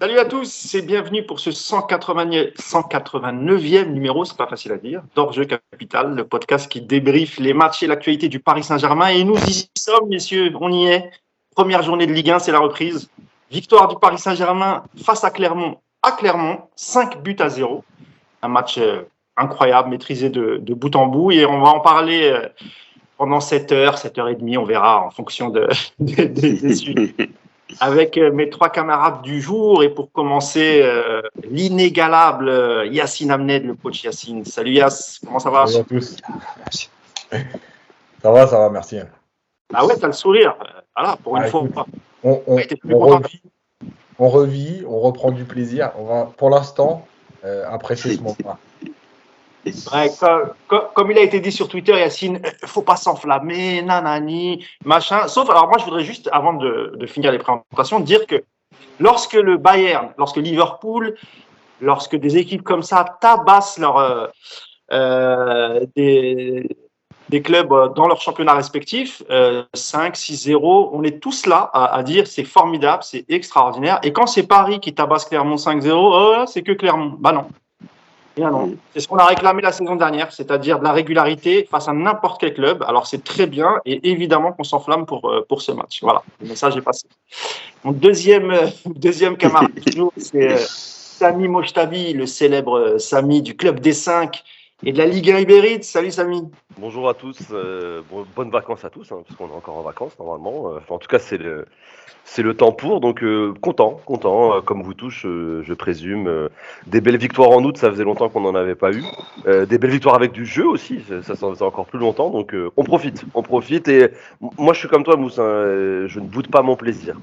Salut à tous et bienvenue pour ce 189e numéro, c'est pas facile à dire, d'Hors-Jeu Capital, le podcast qui débriefe les matchs et l'actualité du Paris Saint-Germain. Et nous y sommes, messieurs, on y est. Première journée de Ligue 1, c'est la reprise. Victoire du Paris Saint-Germain face à Clermont, 5-0. Un match incroyable, maîtrisé de bout en bout. Et on va en parler pendant 7 heures, 7h30, on verra en fonction des sujets. Avec mes 3 camarades du jour et pour commencer, l'inégalable Yacine Amned, le coach Yacine. Salut Yass, comment ça va? Salut à tous. Ça va, merci. Ah ouais, t'as le sourire. Voilà, pour une fois. On revit, on reprend du plaisir. On va, pour l'instant, apprécier ce moment-là. Ouais, comme il a été dit sur Twitter, Yacine, faut pas s'enflammer, nanani, machin. Sauf, alors moi, je voudrais juste, avant de finir les présentations, dire que lorsque le Bayern, lorsque Liverpool, lorsque des équipes comme ça tabassent des clubs dans leur championnat respectif, 5-6-0, on est tous là à dire c'est formidable, c'est extraordinaire. Et quand c'est Paris qui tabasse Clermont 5-0, oh, c'est que Clermont. Bah non. Non. C'est ce qu'on a réclamé la saison dernière, c'est-à-dire de la régularité face à n'importe quel club. Alors c'est très bien et évidemment qu'on s'enflamme pour ce match. Voilà, le message est passé. Mon deuxième camarade du jour, c'est Samy Mojtabi, le célèbre Samy du Club des 5 et de la Ligue 1 Ibéride. Salut Samy. Bonjour à tous, bonnes vacances à tous, parce qu'on est encore en vacances normalement. En tout cas, c'est le temps pour, donc content, comme vous tous, je présume. Des belles victoires en août, ça faisait longtemps qu'on n'en avait pas eu. Des belles victoires avec du jeu aussi, ça faisait encore plus longtemps, donc on profite. Et moi, je suis comme toi, Moussa, je ne boude pas mon plaisir.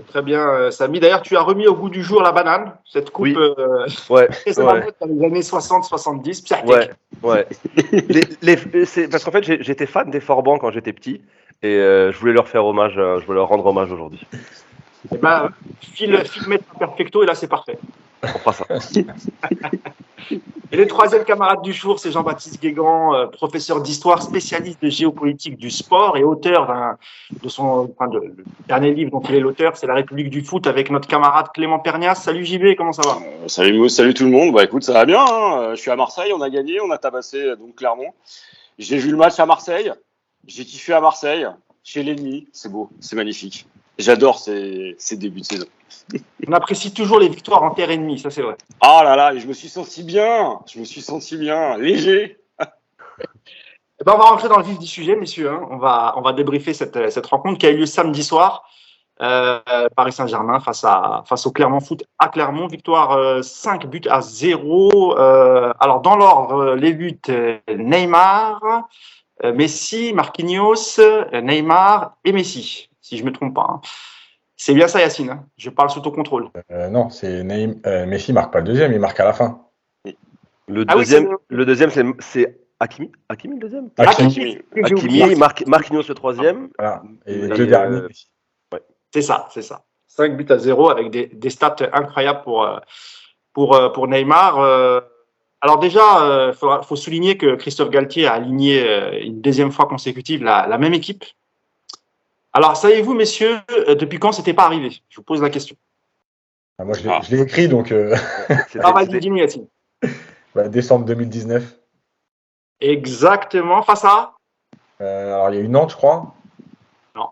Très bien, Samy. D'ailleurs, tu as remis au goût du jour la banane, cette coupe très à la mode dans les années 60-70. Ouais. C'est parce qu'en fait, j'étais fan des Forbans quand j'étais petit et je voulais leur faire hommage, je voulais leur rendre hommage aujourd'hui. Et ben, file mettre un perfecto et là, c'est parfait. On fera ça. Et le troisième camarade du jour, c'est Jean-Baptiste Guégan, professeur d'histoire, spécialiste de géopolitique du sport et auteur du dernier livre dont il est l'auteur, c'est La République du foot, avec notre camarade Clément Pernias. Salut JB, comment ça va? Salut Mousse, salut tout le monde. Bah écoute, ça va bien. Hein. Je suis à Marseille, on a gagné, on a tabassé donc Clermont. J'ai vu le match à Marseille, j'ai kiffé à Marseille, chez l'ennemi, c'est beau, c'est magnifique. J'adore ces débuts de saison. On apprécie toujours les victoires en terre ennemie, ça c'est vrai. Ah là là, je me suis senti bien, léger. On va rentrer dans le vif du sujet, messieurs. Hein. On va débriefer cette rencontre qui a eu lieu samedi soir. Paris Saint-Germain face au Clermont Foot à Clermont. Victoire 5-0. Alors, dans l'ordre, les buts, Neymar, Messi, Marquinhos, Neymar et Messi, si je ne me trompe pas. Hein. C'est bien ça, Yacine. Hein. Je parle sous ton contrôle. Non, c'est Messi marque pas le deuxième, il marque à la fin. Le deuxième, c'est Hakimi le deuxième. Hakimi, Marquinhos le troisième. Voilà. Et les deux derniers. Ouais. C'est ça. 5-0 avec des stats incroyables pour Neymar. Alors déjà, faut souligner que Christophe Galtier a aligné une deuxième fois consécutive la même équipe. Alors, savez-vous, messieurs, depuis quand c'était pas arrivé? Je vous pose la question. Moi, je l'ai écrit, donc... Vas-y, dis-nous, Yacine. Décembre 2019. Exactement. Face à alors, il y a eu Nantes, je crois. Non.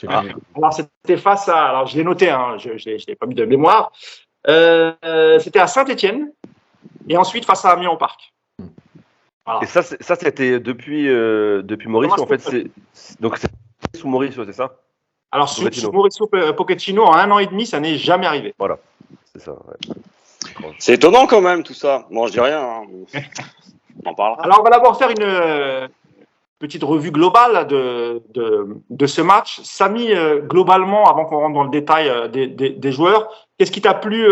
Alors, c'était face à... Alors, je l'ai noté, hein, je ne l'ai pas mis de mémoire. C'était à Saint-Étienne. Et ensuite, face à Amiens au Parc. Voilà. Et ça c'était depuis Mauricio, en fait. Donc, c'est sous Mauricio, c'est ça? Alors, sous Mauricio Pochettino, en 1 an et demi, ça n'est jamais arrivé. Voilà, c'est ça. Ouais. C'est étonnant quand même, tout ça. Bon, je dis rien. Hein. On en parlera. Alors, on va d'abord faire une petite revue globale de ce match. Samy, globalement, avant qu'on rentre dans le détail des joueurs, qu'est-ce qui t'a plu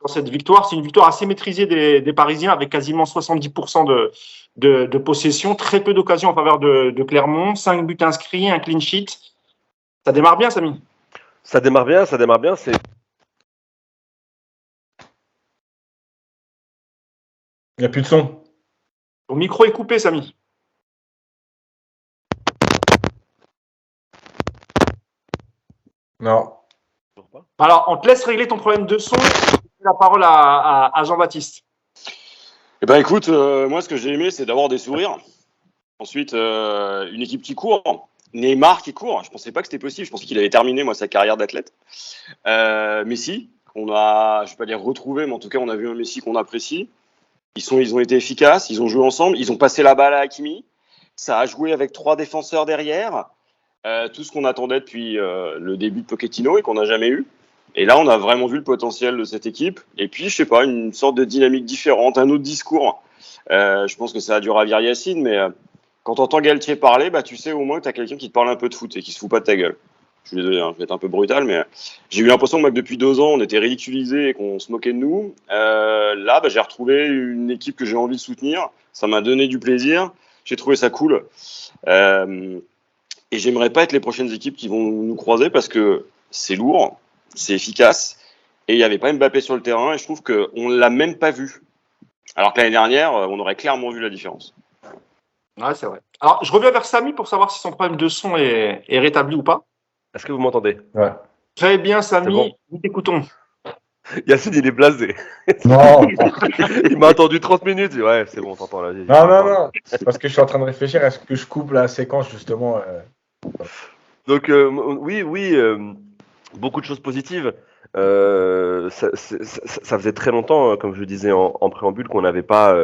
dans cette victoire? C'est une victoire assez maîtrisée des Parisiens, avec quasiment 70% de possession, très peu d'occasions en faveur de Clermont, 5 buts inscrits, un clean sheet. Ça démarre bien, Samy? Ça démarre bien. C'est... Il n'y a plus de son. Ton micro est coupé, Samy. Non. pas. Alors, on te laisse régler ton problème de son. Je donne la parole à Jean-Baptiste. Eh ben écoute, moi ce que j'ai aimé, c'est d'avoir des sourires. Ensuite, une équipe qui court. Neymar qui court. Je pensais pas que c'était possible. Je pensais qu'il avait terminé moi sa carrière d'athlète. Messi, je vais pas dire retrouvé, mais en tout cas on a vu un Messi qu'on apprécie. Ils ont été efficaces. Ils ont joué ensemble. Ils ont passé la balle à Hakimi. Ça a joué avec 3 défenseurs derrière. Tout ce qu'on attendait depuis le début de Pochettino et qu'on n'a jamais eu. Et là, on a vraiment vu le potentiel de cette équipe. Et puis, je sais pas, une sorte de dynamique différente, un autre discours. Je pense que ça a dû ravir Yacine, mais quand tu entends Galtier parler, bah, tu sais au moins que tu as quelqu'un qui te parle un peu de foot et qui se fout pas de ta gueule. Je suis désolé, je vais être un peu brutal, mais j'ai eu l'impression que depuis 2 ans, on était ridiculisés et qu'on se moquait de nous. Là, j'ai retrouvé une équipe que j'ai envie de soutenir. Ça m'a donné du plaisir. J'ai trouvé ça cool. Et j'aimerais pas être les prochaines équipes qui vont nous croiser parce que c'est lourd, c'est efficace. Et il n'y avait pas Mbappé sur le terrain et je trouve qu'on ne l'a même pas vu. Alors que l'année dernière, on aurait clairement vu la différence. Ouais, c'est vrai. Alors, je reviens vers Samy pour savoir si son problème de son est rétabli ou pas. Est-ce que vous m'entendez? Ouais. Très bien, Samy, C'est bon. nous t'écoutons. Yacine, il est blasé. Non, Il m'a attendu 30 minutes. Ouais, c'est bon, t'entends là. non. Parce que je suis en train de réfléchir. Est-ce que je coupe la séquence justement Donc, oui, beaucoup de choses positives. Ça faisait très longtemps, comme je le disais en préambule, qu'on n'avait pas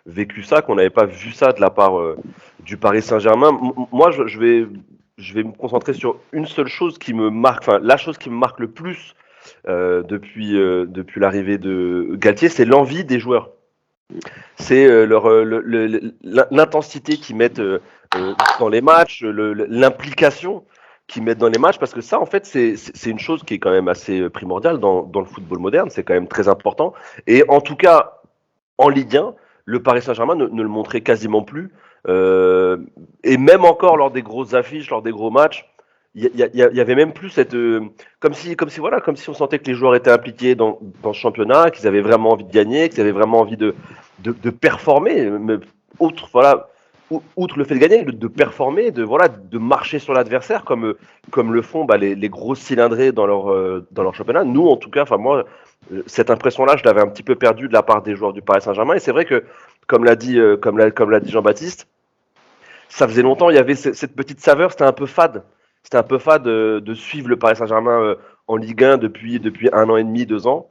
vécu ça, qu'on n'avait pas vu ça de la part du Paris Saint-Germain. Moi, je vais me concentrer sur une seule chose qui me marque, enfin, la chose qui me marque le plus depuis l'arrivée de Galtier, c'est l'envie des joueurs. C'est l'intensité qu'ils mettent dans les matchs, l'implication qu'ils mettent dans les matchs, parce que ça, en fait, c'est une chose qui est quand même assez primordiale dans le football moderne, c'est quand même très important. Et en tout cas, en Ligue 1, le Paris Saint-Germain ne le montrait quasiment plus. Et même encore lors des grosses affiches, lors des gros matchs, il y avait même plus cette comme si on sentait que les joueurs étaient impliqués dans ce championnat, qu'ils avaient vraiment envie de gagner, qu'ils avaient vraiment envie de performer, mais outre le fait de gagner, de performer, de marcher sur l'adversaire comme le font les grosses cylindrées dans leur championnat. Nous, en tout cas, enfin moi, cette impression-là, je l'avais un petit peu perdue de la part des joueurs du Paris Saint-Germain. Et c'est vrai que, comme l'a dit Jean-Baptiste, ça faisait longtemps, il y avait cette petite saveur, c'était un peu fade. C'était un peu fade de suivre le Paris Saint-Germain en Ligue 1 depuis 1 an et demi, 2 ans.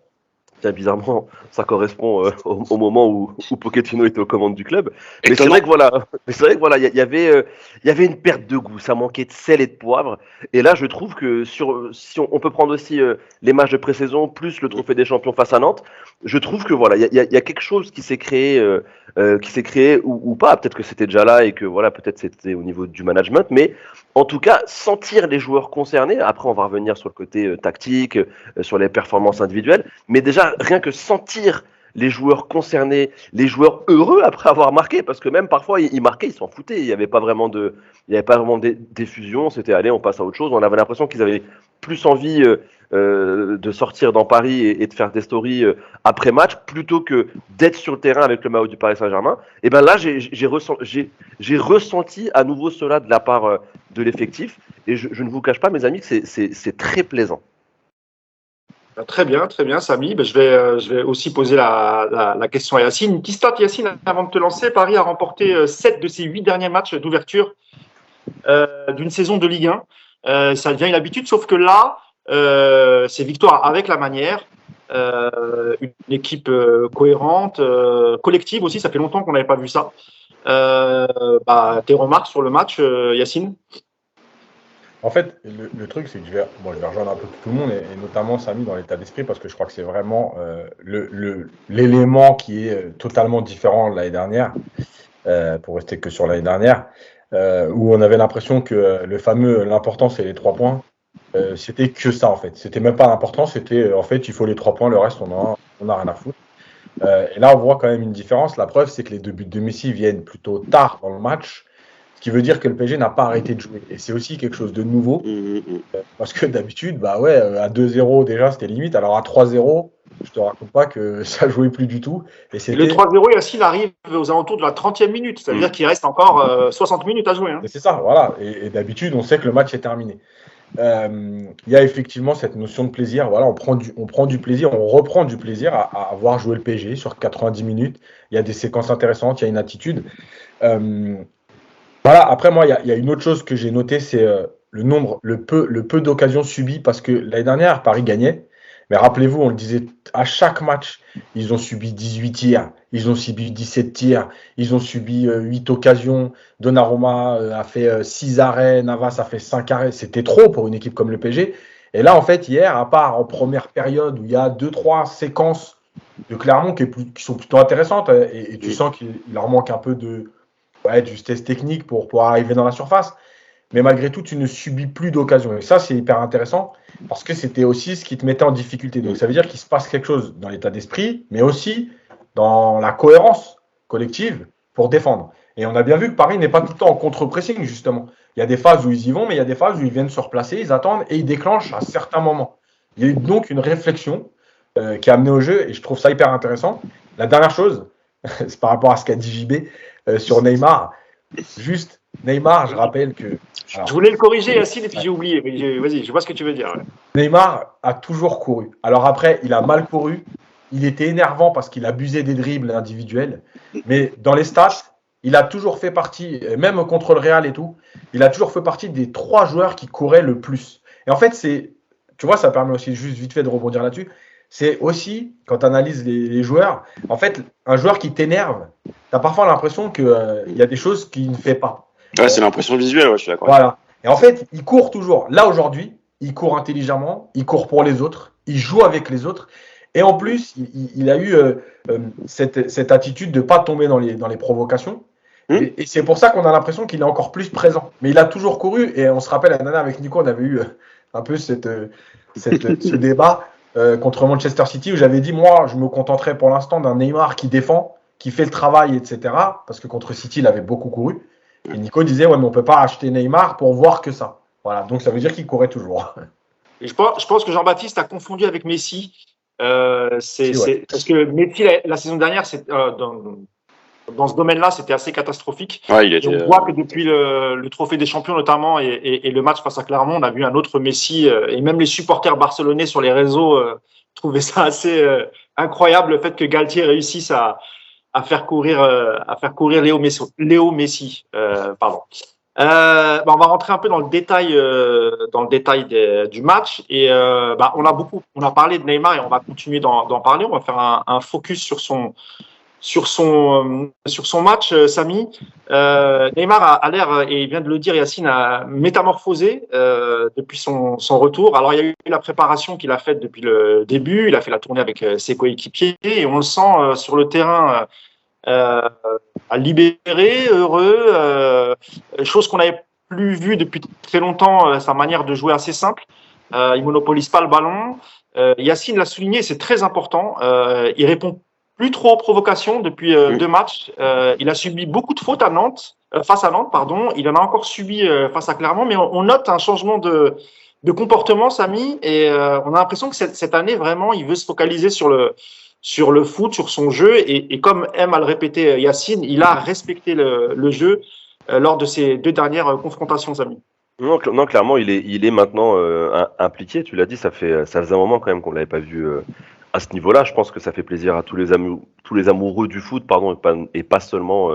Tiens, bizarrement, ça correspond au moment où Pochettino était aux commandes du club. Mais c'est vrai que voilà, il y avait une perte de goût. Ça manquait de sel et de poivre. Et là, je trouve que si on peut prendre aussi les matchs de pré-saison plus le Trophée des Champions face à Nantes, je trouve que voilà, il y a quelque chose qui s'est créé ou pas. Peut-être que c'était déjà là et que voilà, peut-être c'était au niveau du management, mais en tout cas, sentir les joueurs concernés. Après, on va revenir sur le côté tactique, sur les performances individuelles, mais déjà rien que sentir les joueurs concernés, les joueurs heureux après avoir marqué, parce que même parfois ils marquaient, ils s'en foutaient, il n'y avait pas vraiment d'effusion, c'était allez, on passe à autre chose. On avait l'impression qu'ils avaient plus envie de sortir dans Paris et de faire des stories après match plutôt que d'être sur le terrain avec le maillot du Paris Saint-Germain. Et ben là, j'ai ressenti à nouveau cela de la part de l'effectif, et je ne vous cache pas, mes amis, que c'est très plaisant. Très bien, Samy. Je vais aussi poser la question à Yacine. Une petite stat, Yacine, avant de te lancer. Paris a remporté 7 de ses 8 derniers matchs d'ouverture d'une saison de Ligue 1. Ça devient une habitude, sauf que là, c'est victoire avec la manière. Une équipe cohérente, collective aussi. Ça fait longtemps qu'on n'avait pas vu ça. Tes remarques sur le match, Yacine? En fait, le truc, c'est que je vais rejoindre un peu tout le monde, et notamment Samy dans l'état d'esprit, parce que je crois que c'est vraiment l'élément qui est totalement différent de l'année dernière, pour rester que sur l'année dernière, où on avait l'impression que l'important, c'est les 3 points. C'était que ça, en fait. C'était même pas l'important, c'était en fait, il faut les 3 points, le reste, on a rien à foutre. Et là, on voit quand même une différence. La preuve, c'est que les 2 buts de Messi viennent plutôt tard dans le match. Ce qui veut dire que le PSG n'a pas arrêté de jouer. Et c'est aussi quelque chose de nouveau. Parce que d'habitude, à 2-0 déjà, c'était limite. Alors à 3-0, je te raconte pas que ça jouait plus du tout. Et le 3-0, Yacine arrive aux alentours de la 30e minute. C'est-à-dire qu'il reste encore 60 minutes à jouer. Hein. C'est ça, voilà. Et d'habitude, on sait que le match est terminé. il y a effectivement cette notion de plaisir. Voilà, on prend du plaisir, on reprend du plaisir à voir jouer le PSG sur 90 minutes. Il y a des séquences intéressantes, il y a une attitude. Euh, voilà, après moi, il y a une autre chose que j'ai noté, c'est le peu d'occasions subies, parce que l'année dernière, Paris gagnait. Mais rappelez-vous, on le disait, à chaque match, ils ont subi 18 tirs, ils ont subi 17 tirs, ils ont subi 8 occasions. Donnarumma a fait 6 arrêts, Navas a fait 5 arrêts. C'était trop pour une équipe comme le PSG. Et là, en fait, hier, à part en première période où il y a 2-3 séquences de Clermont qui sont plutôt intéressantes, et tu sens qu'il leur manque un peu de justesse technique pour arriver dans la surface. Mais malgré tout, tu ne subis plus d'occasion. Et ça, c'est hyper intéressant parce que c'était aussi ce qui te mettait en difficulté. Donc, ça veut dire qu'il se passe quelque chose dans l'état d'esprit, mais aussi dans la cohérence collective pour défendre. Et on a bien vu que Paris n'est pas tout le temps en contre-pressing, justement. Il y a des phases où ils y vont, mais il y a des phases où ils viennent se replacer, ils attendent et ils déclenchent à certains moments. Il y a eu donc une réflexion qui a amené au jeu et je trouve ça hyper intéressant. La dernière chose, c'est par rapport à ce qu'a dit JB sur Neymar. Juste, Neymar, je rappelle que. Alors, je voulais le corriger, Yacine, et puis j'ai oublié. Vas-y, je vois ce que tu veux dire. Ouais. Neymar a toujours couru. Alors après, il a mal couru. Il était énervant parce qu'il abusait des dribbles individuels. Mais dans les stats, il a toujours fait partie, même contre le Real et tout, il a toujours fait partie des 3 joueurs qui couraient le plus. Et en fait, tu vois, ça permet aussi juste vite fait de rebondir là-dessus. C'est aussi, quand tu analyses les joueurs, en fait, un joueur qui t'énerve, tu as parfois l'impression qu'il y a des choses qu'il ne fait pas. Ouais, c'est l'impression visuelle, ouais, je suis d'accord. Voilà. Et en fait, il court toujours. Là, aujourd'hui, il court intelligemment, il court pour les autres, il joue avec les autres. Et en plus, il a eu cette attitude de ne pas tomber dans les provocations. Et c'est pour ça qu'on a l'impression qu'il est encore plus présent. Mais il a toujours couru. Et on se rappelle, l'année dernière, avec Nico, on avait eu un peu ce débat contre Manchester City où j'avais dit, moi, je me contenterais pour l'instant d'un Neymar qui défend, qui fait le travail, etc. Parce que contre City, il avait beaucoup couru. Et Nico disait, ouais, mais on ne peut pas acheter Neymar pour voir que ça. Voilà, donc ça veut dire qu'il courait toujours. Et je pense que Jean-Baptiste a confondu avec Messi. Parce que Messi, la saison dernière, dans ce domaine-là, c'était assez catastrophique. Ouais, on voit que depuis le Trophée des Champions notamment et le match face à Clermont, on a vu un autre Messi. Et même les supporters barcelonais sur les réseaux trouvaient ça assez incroyable, le fait que Galtier réussisse à faire courir Léo Messi. Pardon. On va rentrer un peu dans le détail du match et on a parlé de Neymar et on va continuer d'en parler. On va faire un focus sur son match, Samy. Neymar a l'air, et il vient de le dire Yacine, a métamorphosé depuis son retour. Alors il y a eu la préparation qu'il a faite depuis le début, il a fait la tournée avec ses coéquipiers et on le sent sur le terrain libéré, heureux, chose qu'on n'avait plus vue depuis très longtemps, sa manière de jouer assez simple. Il monopolise pas le ballon. Yacine l'a souligné, c'est très important. Il répond plus trop aux provocations depuis 2 matchs. Il a subi beaucoup de fautes face à Nantes, pardon. Il en a encore subi face à Clermont, mais on note un changement de comportement, Samy, et on a l'impression que cette année, vraiment, il veut se focaliser sur le foot, sur son jeu, et comme aime à le répéter Yacine, il a respecté le jeu lors de ces 2 dernières confrontations, Samy. Non, clairement, il est maintenant impliqué. Tu l'as dit, ça faisait un moment quand même qu'on l'avait pas vu à ce niveau-là. Je pense que ça fait plaisir à tous les amoureux du foot, pardon, et pas seulement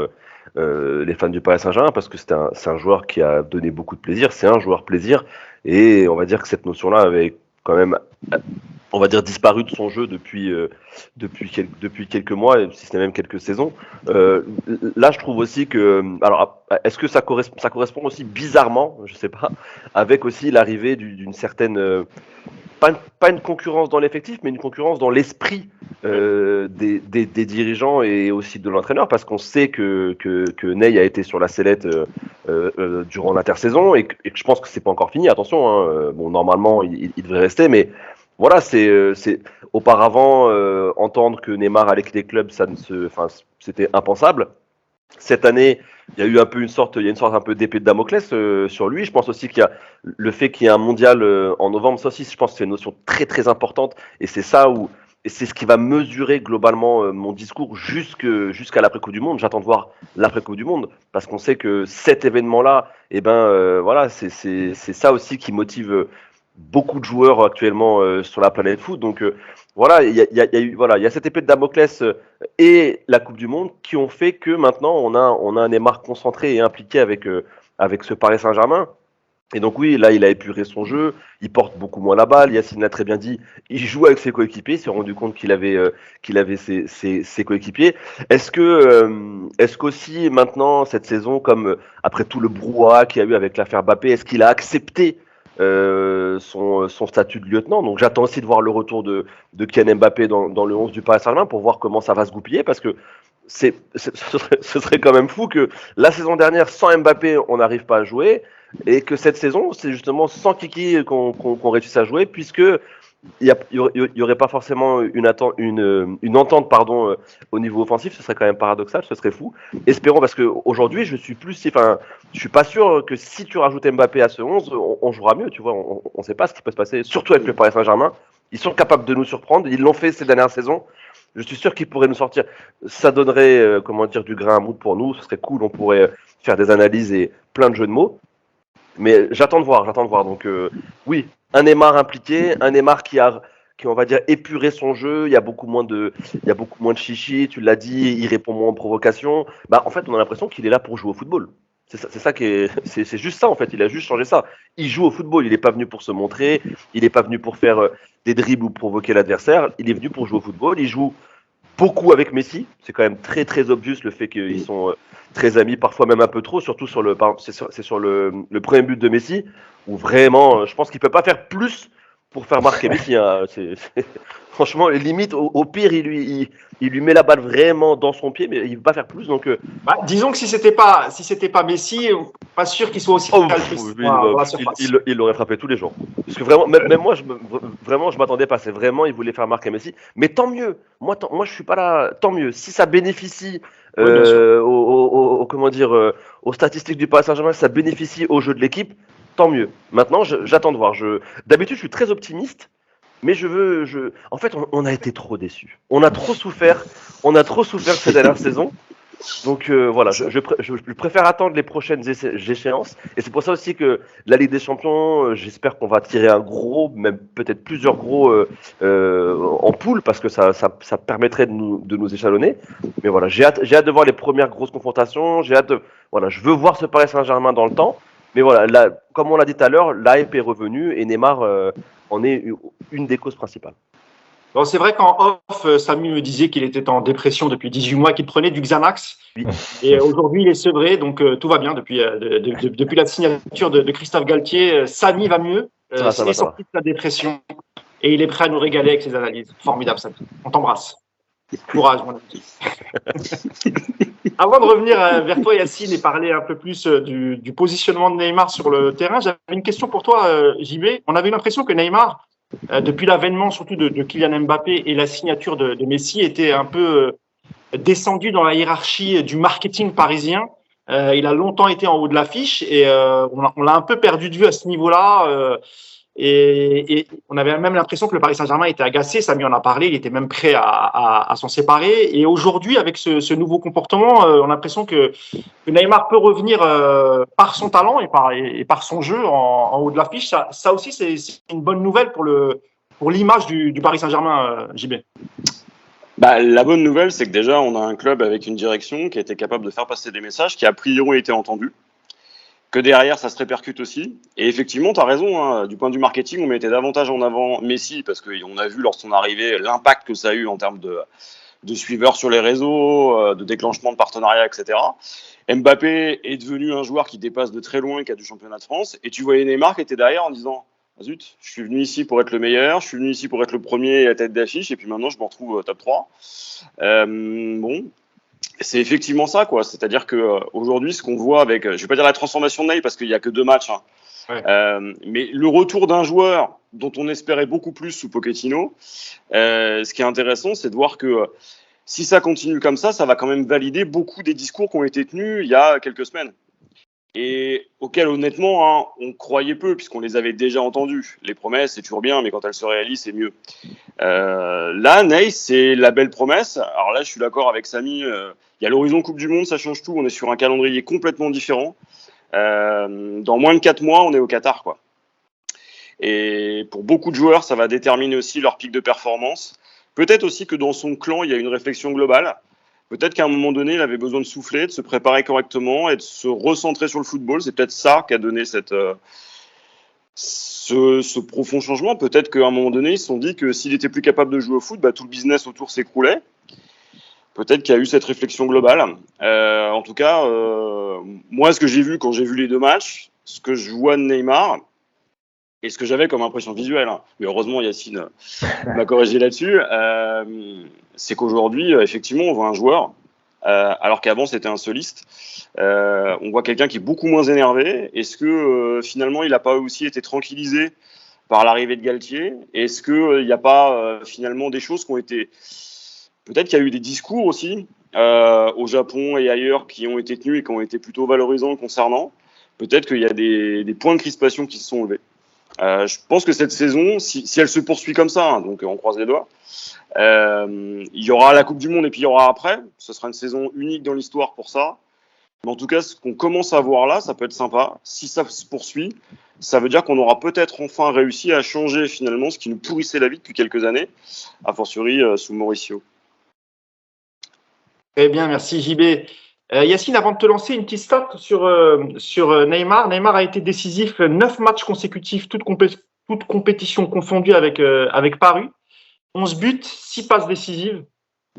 les fans du Paris Saint-Germain, parce que c'est un joueur qui a donné beaucoup de plaisir. C'est un joueur plaisir, et on va dire que cette notion-là avait quand même, on va dire, disparu de son jeu depuis quelques mois, si ce n'est même quelques saisons. Là, je trouve aussi que, alors, est-ce que ça correspond aussi bizarrement, je sais pas, avec aussi l'arrivée d'une certaine, pas une concurrence dans l'effectif, mais une concurrence dans l'esprit des dirigeants et aussi de l'entraîneur, parce qu'on sait que Ney a été sur la sellette durant l'intersaison et que je pense que c'est pas encore fini. Attention, hein, bon, normalement il devrait rester, mais voilà, c'est auparavant entendre que Neymar allait quitter le club, c'était impensable. Cette année, il y a une sorte un peu d'épée de Damoclès sur lui. Je pense aussi qu'il y a le fait qu'il y ait un mondial en novembre. Ça aussi, je pense que c'est une notion très très importante. Et c'est ça où et c'est ce qui va mesurer globalement mon discours jusqu'à l'après-Coupe du Monde. J'attends de voir l'après-Coupe du Monde, parce qu'on sait que cet événement-là, voilà, c'est ça aussi qui motive beaucoup de joueurs actuellement sur la planète foot. Donc voilà, il y a cette épée de Damoclès et la Coupe du Monde qui ont fait que maintenant on a un Neymar concentré et impliqué avec ce Paris Saint-Germain. Et donc oui, là, il a épuré son jeu, il porte beaucoup moins la balle, Yacine l'a très bien dit, il joue avec ses coéquipiers, il s'est rendu compte qu'il avait ses coéquipiers. Est-ce qu'aussi maintenant, cette saison, comme après tout le brouhaha qu'il y a eu avec l'affaire Mbappé, est-ce qu'il a accepté son statut de lieutenant? Donc j'attends aussi de voir le retour de Kylian Mbappé dans le 11 du Paris Saint-Germain pour voir comment ça va se goupiller, parce que ce serait quand même fou que la saison dernière, sans Mbappé, on n'arrive pas à jouer, et que cette saison, c'est justement sans Kiki qu'on réussisse à jouer, puisque il y aurait pas forcément une entente au niveau offensif. Ce serait quand même paradoxal, ce serait fou. Espérons, parce qu'aujourd'hui, je suis pas sûr que si tu rajoutes Mbappé à ce 11, on jouera mieux, tu vois. On sait pas ce qui peut se passer, surtout avec le Paris Saint-Germain. Ils sont capables de nous surprendre, ils l'ont fait ces dernières saisons. Je suis sûr qu'ils pourraient nous sortir. Ça donnerait, du grain à moudre pour nous. Ce serait cool, on pourrait faire des analyses et plein de jeux de mots. Mais j'attends de voir. Donc oui, un Neymar impliqué, un Neymar qui on va dire, épuré son jeu. Il y a beaucoup moins de chichi. Tu l'as dit, il répond moins aux provocations. En fait, on a l'impression qu'il est là pour jouer au football. C'est juste ça en fait. Il a juste changé ça. Il joue au football. Il n'est pas venu pour se montrer. Il n'est pas venu pour faire des dribbles ou provoquer l'adversaire. Il est venu pour jouer au football. Il joue beaucoup avec Messi. C'est quand même très très obvious le fait qu'ils sont très amis, parfois même un peu trop, surtout sur le premier but de Messi, où vraiment, je pense qu'il peut pas faire plus pour faire marquer Messi. Hein. Franchement, limite, au pire, il lui met la balle vraiment dans son pied, mais il ne peut pas faire plus. Donc, disons que si c'était pas Messi, pas sûr qu'il soit aussi altruiste. Il l'aurait frappé tous les jours. Parce que vraiment, même moi, je m'attendais pas. C'est vraiment, il voulait faire marquer Messi. Mais tant mieux. Moi, je suis pas là. Tant mieux. Si ça bénéficie aux statistiques du Paris Saint-Germain, ça bénéficie au jeu de l'équipe, tant mieux. Maintenant, j'attends de voir. D'habitude, je suis très optimiste. Mais en fait, on a été trop déçus. On a trop souffert cette dernière saison. Donc voilà, je préfère attendre les prochaines échéances. Et c'est pour ça aussi que la Ligue des Champions, j'espère qu'on va tirer un gros, même peut-être plusieurs gros en poule, parce que ça permettrait de nous échelonner. Mais voilà, j'ai hâte de voir les premières grosses confrontations. Je veux voir ce Paris Saint-Germain dans le temps. Mais voilà, là, comme on l'a dit tout à l'heure, la hype est revenue et Neymar en est une des causes principales. Bon, c'est vrai qu'en off, Samy me disait qu'il était en dépression depuis 18 mois, qu'il prenait du Xanax. Oui. Et aujourd'hui, il est sevré, donc tout va bien. Depuis la signature de Christophe Galtier, Samy va mieux. Il est sorti de sa dépression et il est prêt à nous régaler avec ses analyses. Formidable, Samy. On t'embrasse. Courage, mon ami. Avant de revenir vers toi, Yacine, et parler un peu plus du positionnement de Neymar sur le terrain, j'avais une question pour toi, JB. On avait l'impression que Neymar, depuis l'avènement surtout de Kylian Mbappé et la signature de Messi, était un peu descendu dans la hiérarchie du marketing parisien. Il a longtemps été en haut de l'affiche et on l'a un peu perdu de vue à ce niveau-là. Et on avait même l'impression que le Paris Saint-Germain était agacé. Samy en a parlé, il était même prêt à s'en séparer. Et aujourd'hui, avec ce nouveau comportement, on a l'impression que Neymar peut revenir par son talent et par son jeu en haut de l'affiche. Ça aussi, c'est une bonne nouvelle pour l'image du Paris Saint-Germain, JB. La bonne nouvelle, c'est que déjà, on a un club avec une direction qui a été capable de faire passer des messages qui, a priori, ont été entendus. Que derrière, ça se répercute aussi. Et effectivement, tu as raison, hein, du point de vue marketing, on mettait davantage en avant Messi, parce qu'on a vu, lorsqu'on arrivait, l'impact que ça a eu en termes de suiveurs sur les réseaux, de déclenchement de partenariats, etc. Mbappé est devenu un joueur qui dépasse de très loin, qui a du championnat de France. Et tu voyais Neymar qui était derrière en disant « Zut, je suis venu ici pour être le meilleur, je suis venu ici pour être le premier à tête d'affiche, et puis maintenant, je me retrouve top 3. » C'est effectivement ça, quoi. C'est-à-dire qu'aujourd'hui, ce qu'on voit avec, je vais pas dire la transformation de Ney parce qu'il y a que 2 matchs, hein. Ouais. Mais le retour d'un joueur dont on espérait beaucoup plus sous Pochettino, ce qui est intéressant, c'est de voir que si ça continue comme ça va quand même valider beaucoup des discours qui ont été tenus il y a quelques semaines. et auxquelles honnêtement, hein, on croyait peu puisqu'on les avait déjà entendues. Les promesses, c'est toujours bien, mais quand elles se réalisent, c'est mieux. Là, Ney, c'est la belle promesse. Alors là, je suis d'accord avec Samy. Il y a l'horizon Coupe du Monde, ça change tout. On est sur un calendrier complètement différent. Dans moins de 4 mois, on est au Qatar, quoi. Et pour beaucoup de joueurs, ça va déterminer aussi leur pic de performance. Peut-être aussi que dans son clan, il y a une réflexion globale. Peut-être qu'à un moment donné, il avait besoin de souffler, de se préparer correctement et de se recentrer sur le football. C'est peut-être ça qui a donné ce profond changement. Peut-être qu'à un moment donné, ils se sont dit que s'il était plus capable de jouer au foot, tout le business autour s'écroulait. Peut-être qu'il y a eu cette réflexion globale. En tout cas, moi, ce que j'ai vu quand j'ai vu les 2 matchs, ce que je vois de Neymar, et ce que j'avais comme impression visuelle, hein, mais heureusement Yacine m'a corrigé là-dessus, c'est qu'aujourd'hui, effectivement, on voit un joueur, alors qu'avant c'était un soliste. On voit quelqu'un qui est beaucoup moins énervé. Est-ce que finalement il n'a pas aussi été tranquillisé par l'arrivée de Galtier? Est-ce qu'il n'y a pas finalement des choses qui ont été... Peut-être qu'il y a eu des discours aussi au Japon et ailleurs qui ont été tenus et qui ont été plutôt valorisants concernant. Peut-être qu'il y a des points de crispation qui se sont levés. Je pense que cette saison, si elle se poursuit comme ça, hein, donc on croise les doigts, il y aura la Coupe du Monde et puis il y aura après. Ce sera une saison unique dans l'histoire pour ça. Mais en tout cas, ce qu'on commence à voir là, ça peut être sympa. Si ça se poursuit, ça veut dire qu'on aura peut-être enfin réussi à changer finalement ce qui nous pourrissait la vie depuis quelques années, a fortiori sous Mauricio. Très bien, merci JB. Yacine, avant de te lancer, une petite stat sur Neymar. Neymar a été décisif 9 matchs consécutifs, toutes compétitions confondues avec Paris. 11 buts, 6 passes décisives,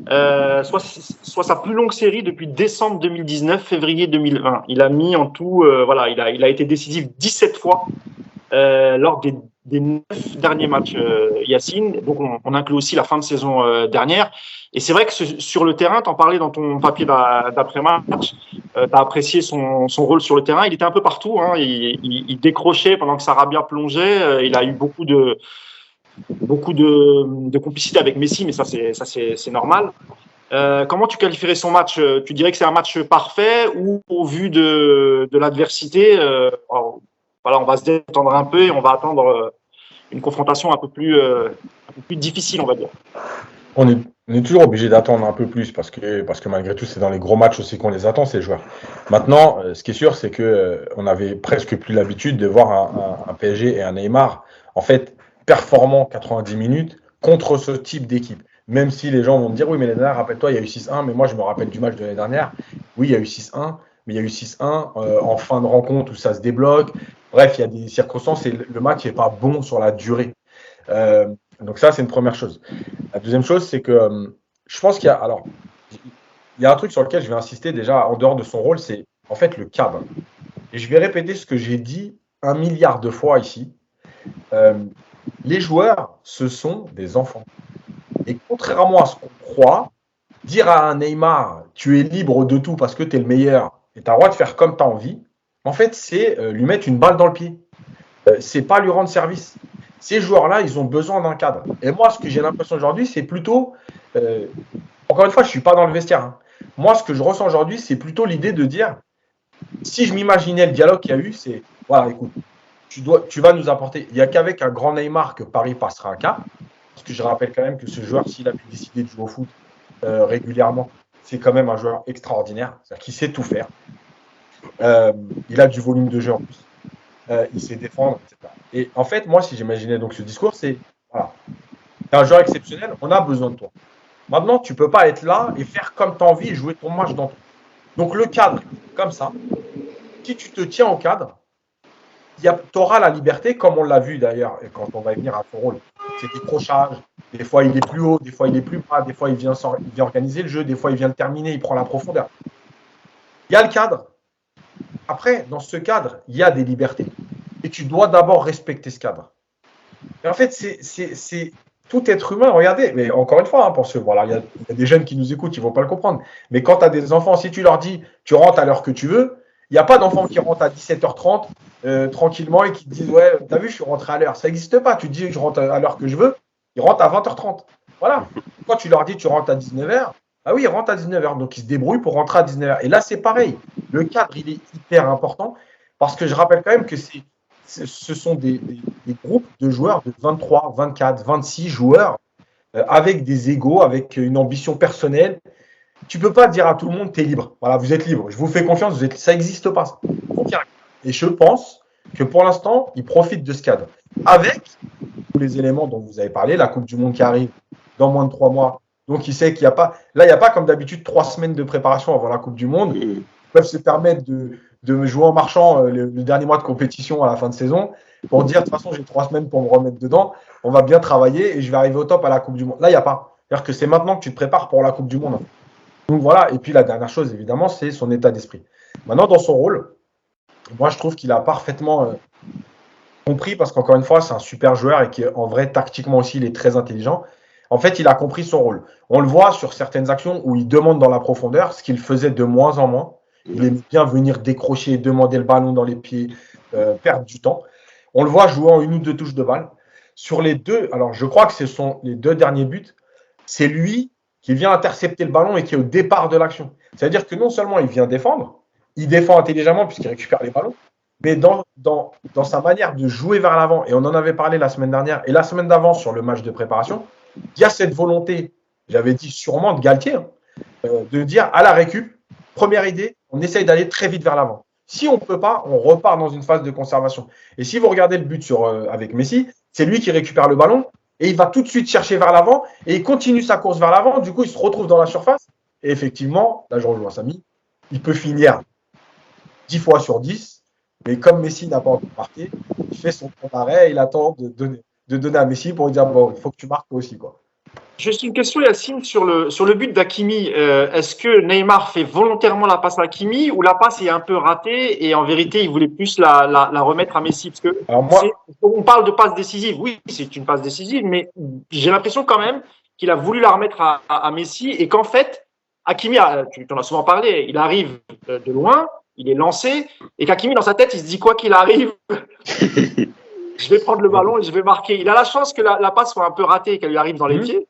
soit sa plus longue série depuis décembre 2019, février 2020. Il a mis en tout, il a été décisif 17 fois lors des 9 derniers matchs, Yacine. Donc, on inclut aussi la fin de saison dernière. Et c'est vrai que sur le terrain, t'en parlais dans ton papier d'après-match, t'as apprécié son rôle sur le terrain. Il était un peu partout, hein. Il décrochait pendant que Sarabia plongeait. Il a eu beaucoup de complicité avec Messi, mais ça c'est normal. Comment tu qualifierais son match? Tu dirais que c'est un match parfait ou au vu de l'adversité, on va se détendre un peu et on va attendre une confrontation un peu plus difficile, on va dire. On est toujours obligé d'attendre un peu plus parce que malgré tout, c'est dans les gros matchs aussi qu'on les attend, ces joueurs. Maintenant, ce qui est sûr, c'est qu'on avait presque plus l'habitude de voir un PSG et un Neymar, en fait, performant 90 minutes contre ce type d'équipe. Même si les gens vont me dire, oui, mais l'année dernière, rappelle-toi, il y a eu 6-1, mais moi, je me rappelle du match de l'année dernière. Oui, il y a eu 6-1, mais il y a eu 6-1 en fin de rencontre où ça se débloque. Bref, il y a des circonstances et le match n'est pas bon sur la durée. Donc ça, c'est une première chose. La deuxième chose, c'est que je pense qu'il y a un truc sur lequel je vais insister déjà en dehors de son rôle, c'est en fait le cadre. Et je vais répéter ce que j'ai dit 1 milliard de fois ici. Les joueurs, ce sont des enfants. Et contrairement à ce qu'on croit, dire à un Neymar, tu es libre de tout parce que tu es le meilleur et tu as le droit de faire comme tu as envie, en fait, c'est lui mettre une balle dans le pied. C'est pas lui rendre service. Ces joueurs-là, ils ont besoin d'un cadre. Et moi, ce que j'ai l'impression aujourd'hui, c'est plutôt... encore une fois, je ne suis pas dans le vestiaire. Hein. Moi, ce que je ressens aujourd'hui, c'est plutôt l'idée de dire, si je m'imaginais le dialogue qu'il y a eu, c'est, voilà, écoute, tu vas nous apporter... Il n'y a qu'avec un grand Neymar que Paris passera un cap. Parce que je rappelle quand même que ce joueur, s'il a pu décider de jouer au foot régulièrement, c'est quand même un joueur extraordinaire. C'est-à-dire qu'il sait tout faire. Il a du volume de jeu en plus. Il sait défendre, etc. Et en fait, moi, si j'imaginais donc ce discours, c'est voilà, t'es un joueur exceptionnel, on a besoin de toi. Maintenant, tu ne peux pas être là et faire comme tu as envie et jouer ton match dans tout. Donc, le cadre, comme ça, si tu te tiens au cadre, tu auras la liberté, comme on l'a vu d'ailleurs, et quand on va venir à son rôle, c'est décrochage. Des fois, il est plus haut, des fois, il est plus bas, des fois, il vient organiser le jeu, des fois, il vient le terminer, il prend la profondeur. Il y a le cadre. Après, dans ce cadre, il y a des libertés. Et tu dois d'abord respecter ce cadre. Et en fait, c'est tout être humain. Regardez, mais encore une fois, hein, parce que voilà, il y a des jeunes qui nous écoutent, ils ne vont pas le comprendre. Mais quand tu as des enfants, si tu leur dis tu rentres à l'heure que tu veux, il n'y a pas d'enfants qui rentrent à 17h30 tranquillement et qui te disent ouais, t'as vu, je suis rentré à l'heure. Ça n'existe pas. Tu dis je rentre à l'heure que je veux, ils rentrent à 20h30. Voilà. Quand tu leur dis tu rentres à 19h, Ah oui, il rentre à 19h, donc il se débrouille pour rentrer à 19h. Et là, c'est pareil. Le cadre, il est hyper important parce que je rappelle quand même que ce sont des groupes de joueurs de 23, 24, 26 joueurs avec des égos, avec une ambition personnelle. Tu peux pas dire à tout le monde, tu es libre. Voilà, vous êtes libre. Je vous fais confiance, ça n'existe pas. Ça. Et je pense que pour l'instant, il profite de ce cadre. Avec tous les éléments dont vous avez parlé, la Coupe du Monde qui arrive dans moins de 3 mois. Donc, il sait qu'il n'y a pas. Là, il n'y a pas comme d'habitude 3 semaines de préparation avant la Coupe du Monde. Ils peuvent se permettre de me jouer en marchant le dernier mois de compétition à la fin de saison pour dire de toute façon, j'ai 3 semaines pour me remettre dedans. On va bien travailler et je vais arriver au top à la Coupe du Monde. Là, il n'y a pas. C'est-à-dire que c'est maintenant que tu te prépares pour la Coupe du Monde. Donc voilà. Et puis, la dernière chose, évidemment, c'est son état d'esprit. Maintenant, dans son rôle, moi, je trouve qu'il a parfaitement compris parce qu'encore une fois, c'est un super joueur et qu'en vrai, tactiquement aussi, il est très intelligent. En fait, il a compris son rôle. On le voit sur certaines actions où il demande dans la profondeur, ce qu'il faisait de moins en moins. Il aime bien venir décrocher, demander le ballon dans les pieds, perdre du temps. On le voit jouer en 1 ou 2 touches de balle. Sur les deux, alors je crois que ce sont les 2 derniers buts, c'est lui qui vient intercepter le ballon et qui est au départ de l'action. C'est-à-dire que non seulement il vient défendre, il défend intelligemment puisqu'il récupère les ballons, mais dans sa manière de jouer vers l'avant, et on en avait parlé la semaine dernière et la semaine d'avant sur le match de préparation, il y a cette volonté, j'avais dit sûrement de Galtier, de dire à la récup, première idée, on essaye d'aller très vite vers l'avant. Si on ne peut pas, on repart dans une phase de conservation. Et si vous regardez le but avec Messi, c'est lui qui récupère le ballon et il va tout de suite chercher vers l'avant et il continue sa course vers l'avant. Du coup, il se retrouve dans la surface. Et effectivement, là je rejoins Samy, il peut finir 10 fois sur 10. Mais comme Messi n'a pas encore marqué, il fait son temps d'arrêt et il attend de donner à Messi pour lui dire bon, il faut que tu marques aussi, quoi. Juste une question, Yacine, sur le but d'Hakimi. Est-ce que Neymar fait volontairement la passe à Hakimi ou la passe est un peu ratée et en vérité, il voulait plus la remettre à Messi? Parce que on parle de passe décisive. Oui, c'est une passe décisive, mais j'ai l'impression quand même qu'il a voulu la remettre à Messi et qu'en fait, Hakimi, tu en as souvent parlé, il arrive de loin, il est lancé et qu'Hakimi, dans sa tête, il se dit quoi qu'il arrive, je vais prendre le ballon et je vais marquer. Il a la chance que la passe soit un peu ratée et qu'elle lui arrive dans les pieds.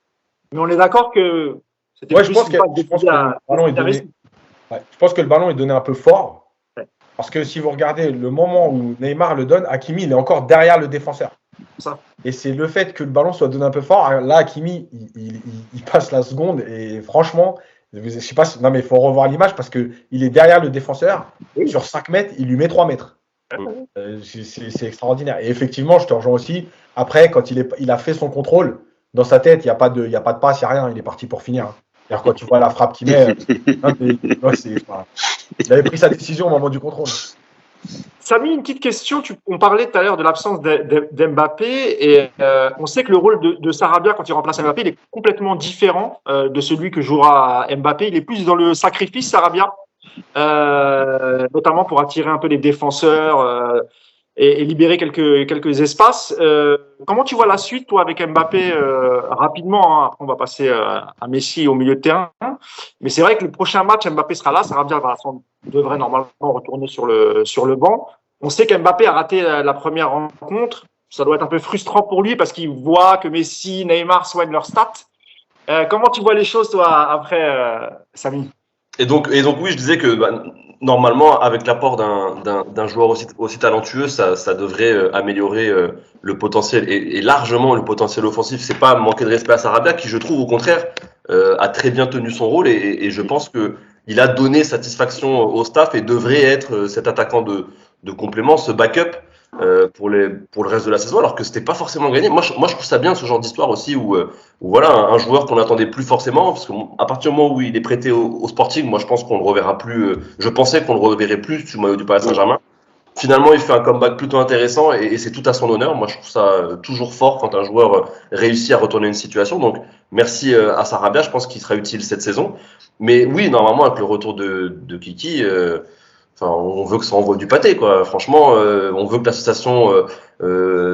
Mais on est d'accord que c'était je pense que le ballon est donné un peu fort. Ouais. Parce que si vous regardez le moment où Neymar le donne, Hakimi, il est encore derrière le défenseur. Ça. Et c'est le fait que le ballon soit donné un peu fort. Là, Hakimi, il passe la seconde. Et franchement, je sais pas non, mais il faut revoir l'image parce qu'il est derrière le défenseur. Oui. Sur 5 mètres, il lui met 3 mètres. C'est extraordinaire. Et effectivement, je te rejoins aussi. Après, quand il a fait son contrôle, dans sa tête, il n'y a pas de passe, il n'y a rien. Il est parti pour finir. D'ailleurs, quand tu vois la frappe qu'il met, il avait pris sa décision au moment du contrôle. Samy, une petite question. On parlait tout à l'heure de l'absence d'Mbappé et on sait que le rôle de Sarabia quand il remplace Mbappé, il est complètement différent de celui que jouera Mbappé. Il est plus dans le sacrifice, Sarabia, notamment pour attirer un peu les défenseurs et libérer quelques espaces. Comment tu vois la suite, toi, avec Mbappé rapidement, hein, après on va passer à Messi au milieu de terrain. Mais c'est vrai que le prochain match, Mbappé sera là. Sarabia devrait normalement retourner sur le banc. On sait qu'Mbappé a raté la première rencontre. Ça doit être un peu frustrant pour lui parce qu'il voit que Messi, Neymar soignent leurs stats. Comment tu vois les choses, toi, après, Samy ? Et donc oui, je disais que normalement, avec l'apport d'un joueur aussi talentueux, ça devrait améliorer le potentiel et largement le potentiel offensif. C'est pas manquer de respect à Sarabia qui, je trouve, au contraire, a très bien tenu son rôle et je pense que il a donné satisfaction au staff et devrait être cet attaquant de complément, ce backup pour le reste de la saison, alors que c'était pas forcément gagné. Moi, je trouve ça bien, ce genre d'histoire aussi où voilà un joueur qu'on n'attendait plus forcément, parce qu'à partir du moment où il est prêté au Sporting, moi je pense qu'on le reverra plus. Je pensais qu'on le reverrait plus sous le maillot du Paris Saint-Germain. Finalement, il fait un comeback plutôt intéressant et c'est tout à son honneur. Moi, je trouve ça toujours fort quand un joueur réussit à retourner une situation. Donc, merci à Sarabia. Je pense qu'il sera utile cette saison. Mais oui, normalement, avec le retour de Kiki, on veut que ça envoie du pâté, quoi. Franchement, on veut que l'association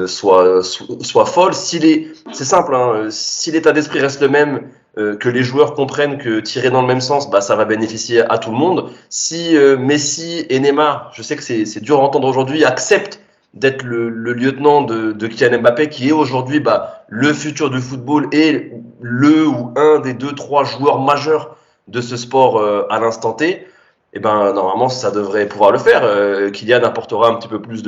soit folle. C'est simple, hein, si l'état d'esprit reste le même, que les joueurs comprennent que tirer dans le même sens, ça va bénéficier à tout le monde. Si Messi et Neymar, je sais que c'est dur à entendre aujourd'hui, acceptent d'être le lieutenant de Kylian Mbappé, qui est aujourd'hui le futur du football et le ou un des 2-3 joueurs majeurs de ce sport à l'instant T, et ben normalement ça devrait pouvoir le faire. Kylian apportera un petit peu plus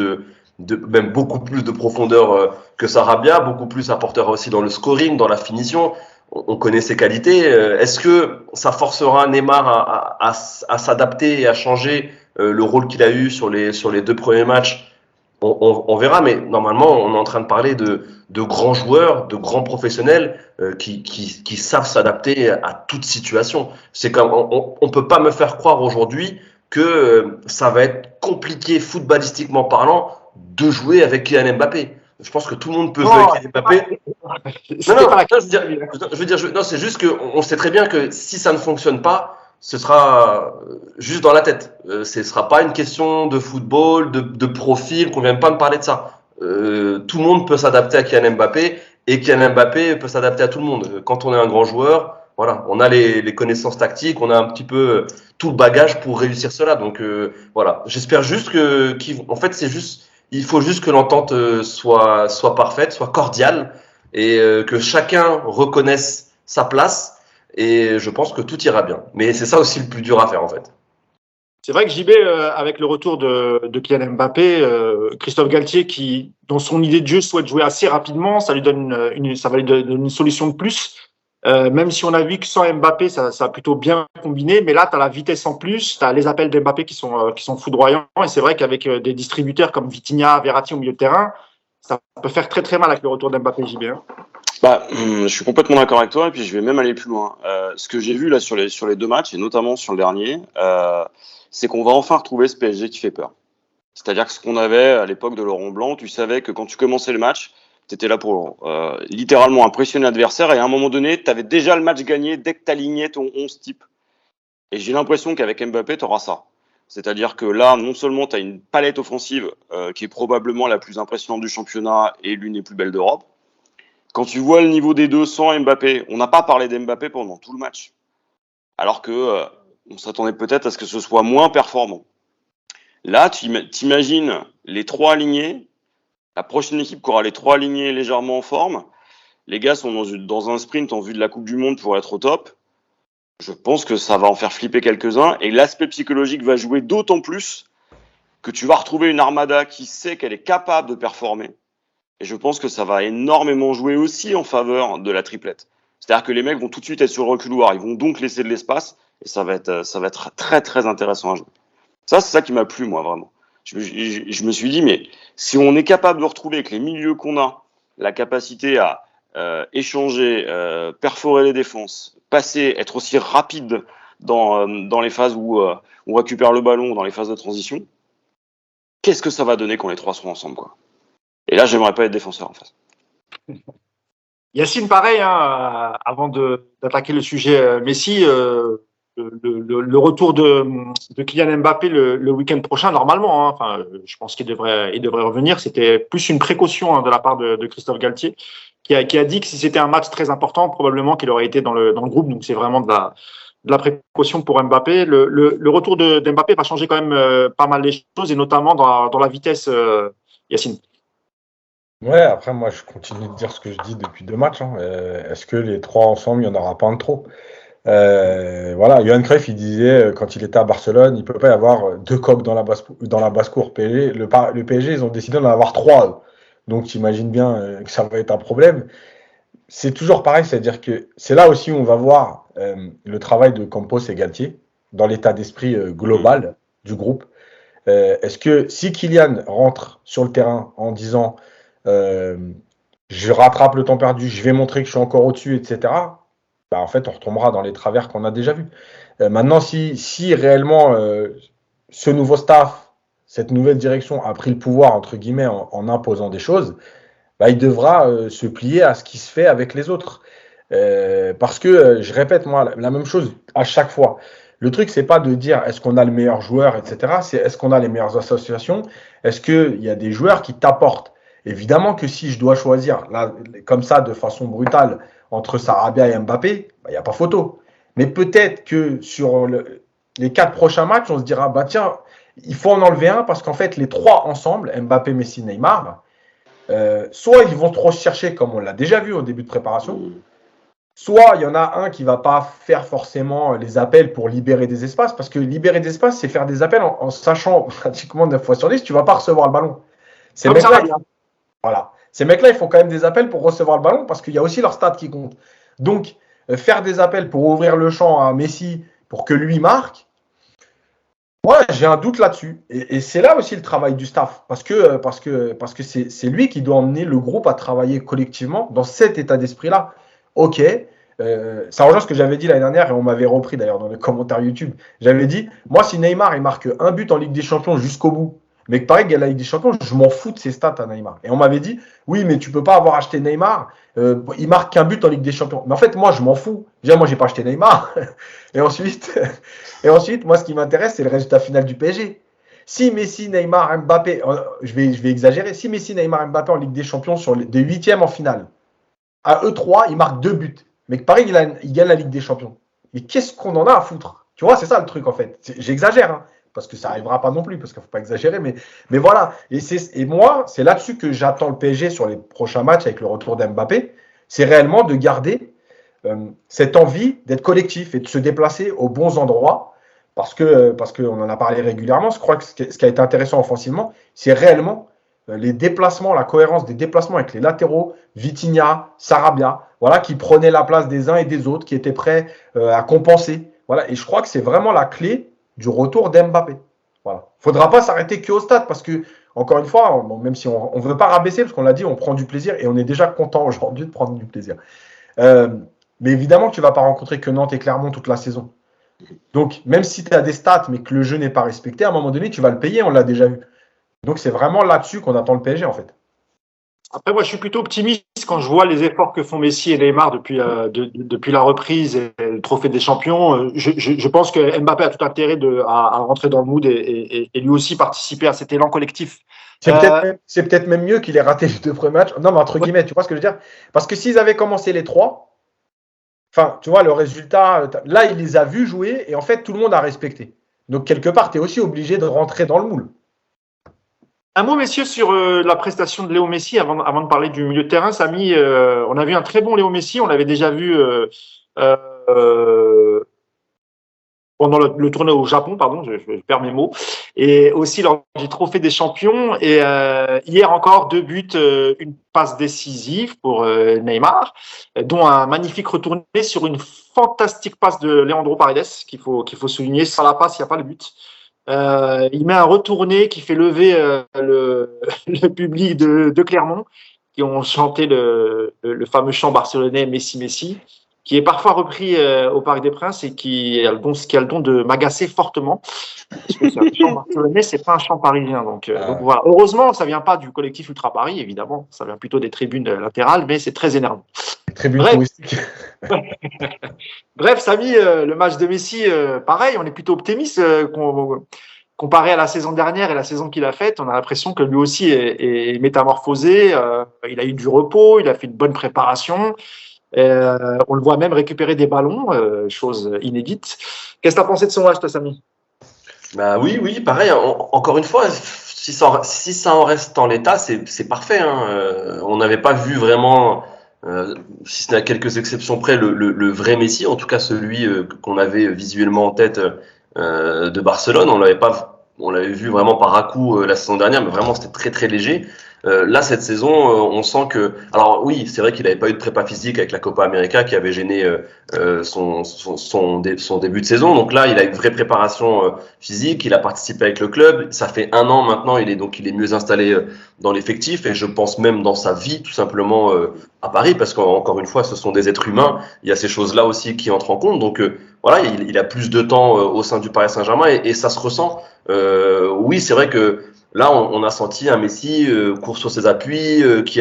même beaucoup plus de profondeur que Sarabia, beaucoup plus apportera aussi dans le scoring, dans la finition. On connaît ses qualités. Est-ce que ça forcera Neymar à s'adapter et à changer le rôle qu'il a eu sur les 2 premiers matchs? On verra, mais normalement, on est en train de parler de grands joueurs, de grands professionnels qui savent s'adapter à toute situation. C'est comme on peut pas me faire croire aujourd'hui que ça va être compliqué footballistiquement parlant de jouer avec Kylian Mbappé. Je pense que tout le monde peut jouer avec Kylian Mbappé. Non, c'est juste qu'on sait très bien que si ça ne fonctionne pas, ce sera juste dans la tête. Ce ne sera pas une question de football, de profil, qu'on ne vienne pas me parler de ça. Tout le monde peut s'adapter à Kylian Mbappé et Kylian Mbappé peut s'adapter à tout le monde. Quand on est un grand joueur, voilà, on a les connaissances tactiques, on a un petit peu tout le bagage pour réussir cela. Donc voilà, j'espère juste en fait, il faut juste que l'entente soit parfaite, soit cordiale et que chacun reconnaisse sa place. Et je pense que tout ira bien. Mais c'est ça aussi le plus dur à faire en fait. C'est vrai que JB, avec le retour de Kylian Mbappé, Christophe Galtier, qui, dans son idée de jeu, souhaite jouer assez rapidement, ça va lui donner une solution de plus. Même si on a vu que sans Mbappé, ça a plutôt bien combiné. Mais là, tu as la vitesse en plus, tu as les appels d'Mbappé qui sont foudroyants. Et c'est vrai qu'avec des distributeurs comme Vitinha, Verratti au milieu de terrain, ça peut faire très très mal avec le retour d'Mbappé, JB. Je suis complètement d'accord avec toi et puis je vais même aller plus loin. Ce que j'ai vu là sur les 2 matchs et notamment sur le dernier, c'est qu'on va enfin retrouver ce PSG qui fait peur. C'est-à-dire que ce qu'on avait à l'époque de Laurent Blanc, tu savais que quand tu commençais le match, tu étais là pour littéralement impressionner l'adversaire et à un moment donné, tu avais déjà le match gagné dès que tu alignais ton 11 type. Et j'ai l'impression qu'avec Mbappé, tu auras ça. C'est-à-dire que là, non seulement tu as une palette offensive qui est probablement la plus impressionnante du championnat et l'une des plus belles d'Europe. Quand tu vois le niveau des deux sans Mbappé, on n'a pas parlé d'Mbappé pendant tout le match. Alors que on s'attendait peut-être à ce que ce soit moins performant. Là, tu imagines les 3 alignés, la prochaine équipe qui aura les 3 alignés légèrement en forme. Les gars sont dans un sprint en vue de la Coupe du Monde pour être au top. Je pense que ça va en faire flipper quelques-uns. Et l'aspect psychologique va jouer d'autant plus que tu vas retrouver une armada qui sait qu'elle est capable de performer. Et je pense que ça va énormément jouer aussi en faveur de la triplette. C'est-à-dire que les mecs vont tout de suite être sur le reculoir. Ils vont donc laisser de l'espace. Et ça va être très, très intéressant à jouer. Ça, c'est ça qui m'a plu, moi, vraiment. Je me suis dit, mais si on est capable de retrouver avec les milieux qu'on a, la capacité à échanger, perforer les défenses, passer, être aussi rapide dans les phases où on récupère le ballon, dans les phases de transition, qu'est-ce que ça va donner quand les 3 seront ensemble, quoi. Et là, j'aimerais pas être défenseur en face. Yacine, pareil, hein, avant d'attaquer le sujet Messi, le retour de Kylian Mbappé le week-end prochain, normalement, hein, enfin, je pense qu'il devrait revenir. C'était plus une précaution de la part de Christophe Galtier, qui a dit que si c'était un match très important, probablement qu'il aurait été dans le groupe. Donc, c'est vraiment de la précaution pour Mbappé. Le retour de Mbappé va changer quand même pas mal les choses, et notamment dans la vitesse, Yacine. Ouais, après, moi, je continue de dire ce que je dis depuis 2 matchs. Est-ce que les 3 ensemble, il n'y en aura pas un de trop? Voilà, Johan Cruyff, il disait quand il était à Barcelone, il ne peut pas y avoir 2 coqs dans la basse-cour. Le PSG, ils ont décidé d'en avoir 3. Eux. Donc, tu imagines bien que ça va être un problème. C'est toujours pareil, c'est-à-dire que c'est là aussi où on va voir le travail de Campos et Galtier dans l'état d'esprit global du groupe. Est-ce que si Kylian rentre sur le terrain en disant je rattrape le temps perdu, je vais montrer que je suis encore au-dessus, etc., bah, en fait, on retombera dans les travers qu'on a déjà vus. Maintenant, si réellement ce nouveau staff, cette nouvelle direction a pris le pouvoir, entre guillemets, en imposant des choses, bah, il devra se plier à ce qui se fait avec les autres. Parce que, je répète, moi, la même chose à chaque fois. Le truc, c'est pas de dire est-ce qu'on a le meilleur joueur, etc. C'est est-ce qu'on a les meilleures associations? Est-ce qu'il y a des joueurs qui t'apportent? Évidemment que si je dois choisir, là, comme ça, de façon brutale, entre Sarabia et Mbappé, il n'y a pas photo. Mais peut-être que sur les 4 prochains matchs, on se dira, bah tiens, il faut en enlever un parce qu'en fait, les 3 ensemble, Mbappé, Messi, Neymar, soit ils vont trop se chercher comme on l'a déjà vu au début de préparation, soit il y en a un qui ne va pas faire forcément les appels pour libérer des espaces, parce que libérer des espaces, c'est faire des appels en sachant pratiquement 9 fois sur 10, tu ne vas pas recevoir le ballon. Ces mecs-là, voilà. Ces mecs-là, ils font quand même des appels pour recevoir le ballon parce qu'il y a aussi leur stats qui comptent. Donc, faire des appels pour ouvrir le champ à Messi pour que lui marque, ouais, j'ai un doute là-dessus. Et c'est là aussi le travail du staff. Parce que c'est lui qui doit emmener le groupe à travailler collectivement dans cet état d'esprit-là. Ok, ça rejoint ce que j'avais dit l'année dernière et on m'avait repris d'ailleurs dans les commentaires YouTube. J'avais dit, moi, si Neymar il marque un but en Ligue des Champions jusqu'au bout, mais que pareil, il y a la Ligue des Champions, je m'en fous de ses stats à Neymar. Et on m'avait dit, oui, mais tu peux pas avoir acheté Neymar, il marque qu'un but en Ligue des Champions. Mais en fait, moi, je m'en fous. Déjà, moi, j'ai pas acheté Neymar. et ensuite, moi, ce qui m'intéresse, c'est le résultat final du PSG. Si Messi, Neymar, Mbappé, je vais exagérer, si Messi, Neymar, Mbappé en Ligue des Champions sur des huitièmes en finale, à eux trois, ils marquent 2 buts. Mais que pareil, il gagne la Ligue des Champions. Mais qu'est-ce qu'on en a à foutre? Tu vois, c'est ça le truc en fait. J'exagère, hein, parce que ça n'arrivera pas non plus, parce qu'il ne faut pas exagérer. Mais voilà. Et moi, c'est là-dessus que j'attends le PSG sur les prochains matchs avec le retour d'Mbappé. C'est réellement de garder cette envie d'être collectif et de se déplacer aux bons endroits. Parce qu'on en a parlé régulièrement. Je crois que ce qui a été intéressant offensivement, c'est réellement les déplacements, la cohérence des déplacements avec les latéraux, Vitinha, Sarabia, voilà, qui prenaient la place des uns et des autres, qui étaient prêts à compenser. Voilà. Et je crois que c'est vraiment la clé du retour d'Mbappé. Voilà. Il ne faudra pas s'arrêter qu'au stade parce que, encore une fois, même si on ne veut pas rabaisser, parce qu'on l'a dit, on prend du plaisir et on est déjà content aujourd'hui de prendre du plaisir. Mais évidemment que tu ne vas pas rencontrer que Nantes et Clermont toute la saison. Donc, même si tu as des stats, mais que le jeu n'est pas respecté, à un moment donné, tu vas le payer, on l'a déjà vu. Donc, c'est vraiment là-dessus qu'on attend le PSG, en fait. Après, moi, je suis plutôt optimiste quand je vois les efforts que font Messi et Neymar depuis la reprise et le trophée des champions. Je pense que Mbappé a tout intérêt à rentrer dans le mood et lui aussi participer à cet élan collectif. C'est peut-être même mieux qu'il ait raté les 2 premiers matchs. Non, mais entre guillemets, tu vois ce que je veux dire? Parce que s'ils avaient commencé les 3, enfin, tu vois, le résultat, là, il les a vus jouer et en fait, tout le monde a respecté. Donc, quelque part, tu es aussi obligé de rentrer dans le moule. Un mot, messieurs, sur la prestation de Léo Messi avant de parler du milieu de terrain. Samy, on a vu un très bon Léo Messi. On l'avait déjà vu pendant le tournoi au Japon, pardon, je perds mes mots, et aussi lors du Trophée des Champions. Et hier encore, 2 buts, une passe décisive pour Neymar, dont un magnifique retourné sur une fantastique passe de Leandro Paredes qu'il faut souligner. Sans la passe, il n'y a pas le but. Il met un retourné qui fait lever le public de Clermont, qui ont chanté le fameux chant barcelonais Messi, Messi, qui est parfois repris au Parc des Princes et qui a le don de m'agacer fortement. Parce que c'est un chant barcelonais, c'est pas un chant parisien. Donc voilà. Heureusement, ça vient pas du collectif Ultra Paris, évidemment. Ça vient plutôt des tribunes latérales, mais c'est très énervant. Tribune touristique. Bref, Samy, le match de Messi, pareil, on est plutôt optimiste comparé à la saison dernière et la saison qu'il a faite. On a l'impression que lui aussi est métamorphosé. Il a eu du repos, il a fait une bonne préparation. On le voit même récupérer des ballons, chose inédite. Qu'est-ce que tu as pensé de son match, toi, Samy? Bah oui, pareil. Encore une fois, si ça en reste en l'état, c'est parfait. Hein. On n'avait pas vu vraiment, si ce n'est à quelques exceptions près, le vrai Messi, en tout cas celui qu'on avait visuellement en tête de Barcelone. On l'avait vu vraiment par à-coup la saison dernière, mais vraiment c'était très très léger. Là, cette saison, on sent que... Alors oui, c'est vrai qu'il n'avait pas eu de prépa physique avec la Copa América qui avait gêné son début de saison. Donc là, il a une vraie préparation physique, il a participé avec le club. Ça fait 1 an maintenant, il est mieux installé dans l'effectif et je pense même dans sa vie, tout simplement, à Paris, parce qu'encore une fois, ce sont des êtres humains. Il y a ces choses-là aussi qui entrent en compte. Donc voilà, il a plus de temps au sein du Paris Saint-Germain et ça se ressent. Oui, c'est vrai que là, on a senti un Messi court sur ses appuis, qui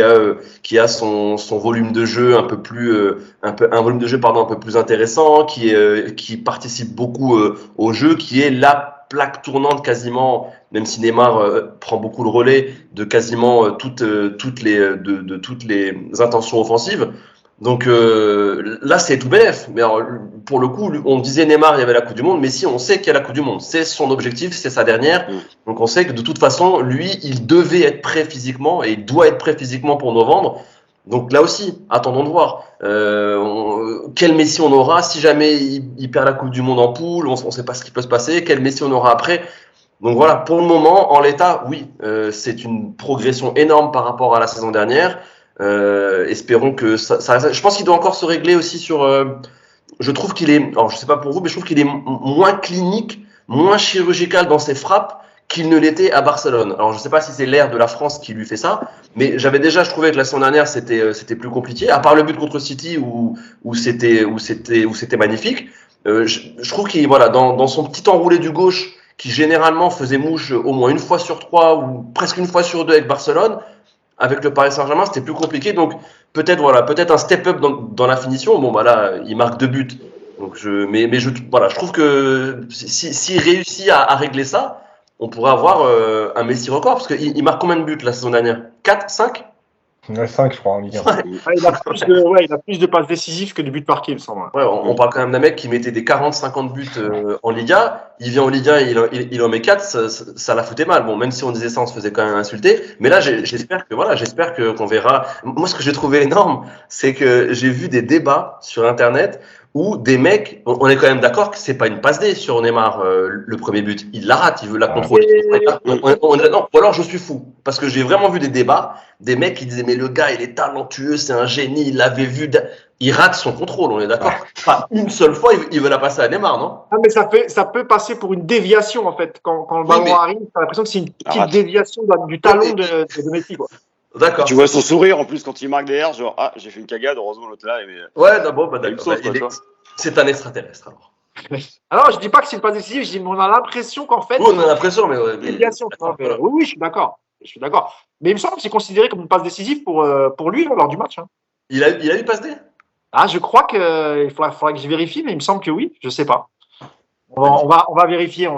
a son volume de jeu un volume de jeu un peu plus intéressant, qui participe beaucoup au jeu, qui est la plaque tournante quasiment, même si Neymar prend beaucoup le relais de quasiment toutes les intentions offensives. Donc là, c'est tout bénef. Mais alors, pour le coup, on disait Neymar, il y avait la Coupe du Monde, mais si on sait qu'il y a la Coupe du Monde, c'est son objectif, c'est sa dernière. Donc on sait que de toute façon, lui, il devait être prêt physiquement et il doit être prêt physiquement pour novembre. Donc là aussi, attendons de voir. Quel Messi on aura si jamais il perd la Coupe du Monde en poule, on ne sait pas ce qui peut se passer. Quel Messi on aura après. Donc voilà, pour le moment, en l'état, oui, c'est une progression énorme par rapport à la saison dernière. Espérons que ça. Je pense qu'il doit encore se régler aussi sur. Je trouve qu'il est. Alors je sais pas pour vous, mais je trouve qu'il est moins clinique, moins chirurgical dans ses frappes qu'il ne l'était à Barcelone. Alors je sais pas si c'est l'ère de la France qui lui fait ça, mais j'avais déjà, je trouvais que la saison dernière c'était plus compliqué. À part le but contre City où c'était magnifique. Je trouve qu'il voilà dans son petit enroulé du gauche qui généralement faisait mouche au moins une fois sur 3 ou presque une fois sur 2 avec Barcelone, avec le Paris Saint-Germain, c'était plus compliqué. Donc peut-être un step-up dans la finition. Bon, bah là, il marque 2 buts. Donc je trouve que s'il réussit à régler ça, on pourrait avoir un Messi record. Parce qu'il marque combien de buts la saison dernière? 4, 5? Ouais, 5, je crois, en Ligue 1. Il a plus de passes décisives que de buts marqués, il me semble. Ouais, on parle quand même d'un mec qui mettait des 40-50 buts en Liga. Il vient en Ligue 1, il en met 4, ça la foutait mal. Bon, même si on disait ça, on se faisait quand même insulter. Mais là, j'espère qu'on verra. Moi, ce que j'ai trouvé énorme, c'est que j'ai vu des débats sur Internet où des mecs, on est quand même d'accord que c'est pas une passe D sur Neymar, le premier but. Il la rate, il veut la contrôler. Non, ou alors je suis fou. Parce que j'ai vraiment vu des débats, des mecs qui disaient, mais le gars, il est talentueux, c'est un génie, il l'avait vu. Il rate son contrôle, on est d'accord. Pas une seule fois, il veut la passer à Neymar, non? Ah, mais ça peut passer pour une déviation, en fait. Quand le ballon arrive, t'as l'impression que c'est une petite déviation du talon de Messi, quoi. D'accord. Tu vois son sourire en plus quand il marque derrière, genre j'ai fait une cagade, heureusement l'autre là. Mais... Ouais, d'accord. C'est un extraterrestre alors. Alors, je dis pas que c'est une passe décisive, je dis mais on a l'impression qu'en fait. Oui, on a l'impression, mais ouais. Déviation. Oui, je suis d'accord. Mais il me semble que c'est considéré comme une passe décisive pour lui lors du match. Hein. Il a eu passe D? Ah, je crois qu'il faudra que je vérifie, mais il me semble que oui, je sais pas. On va vérifier,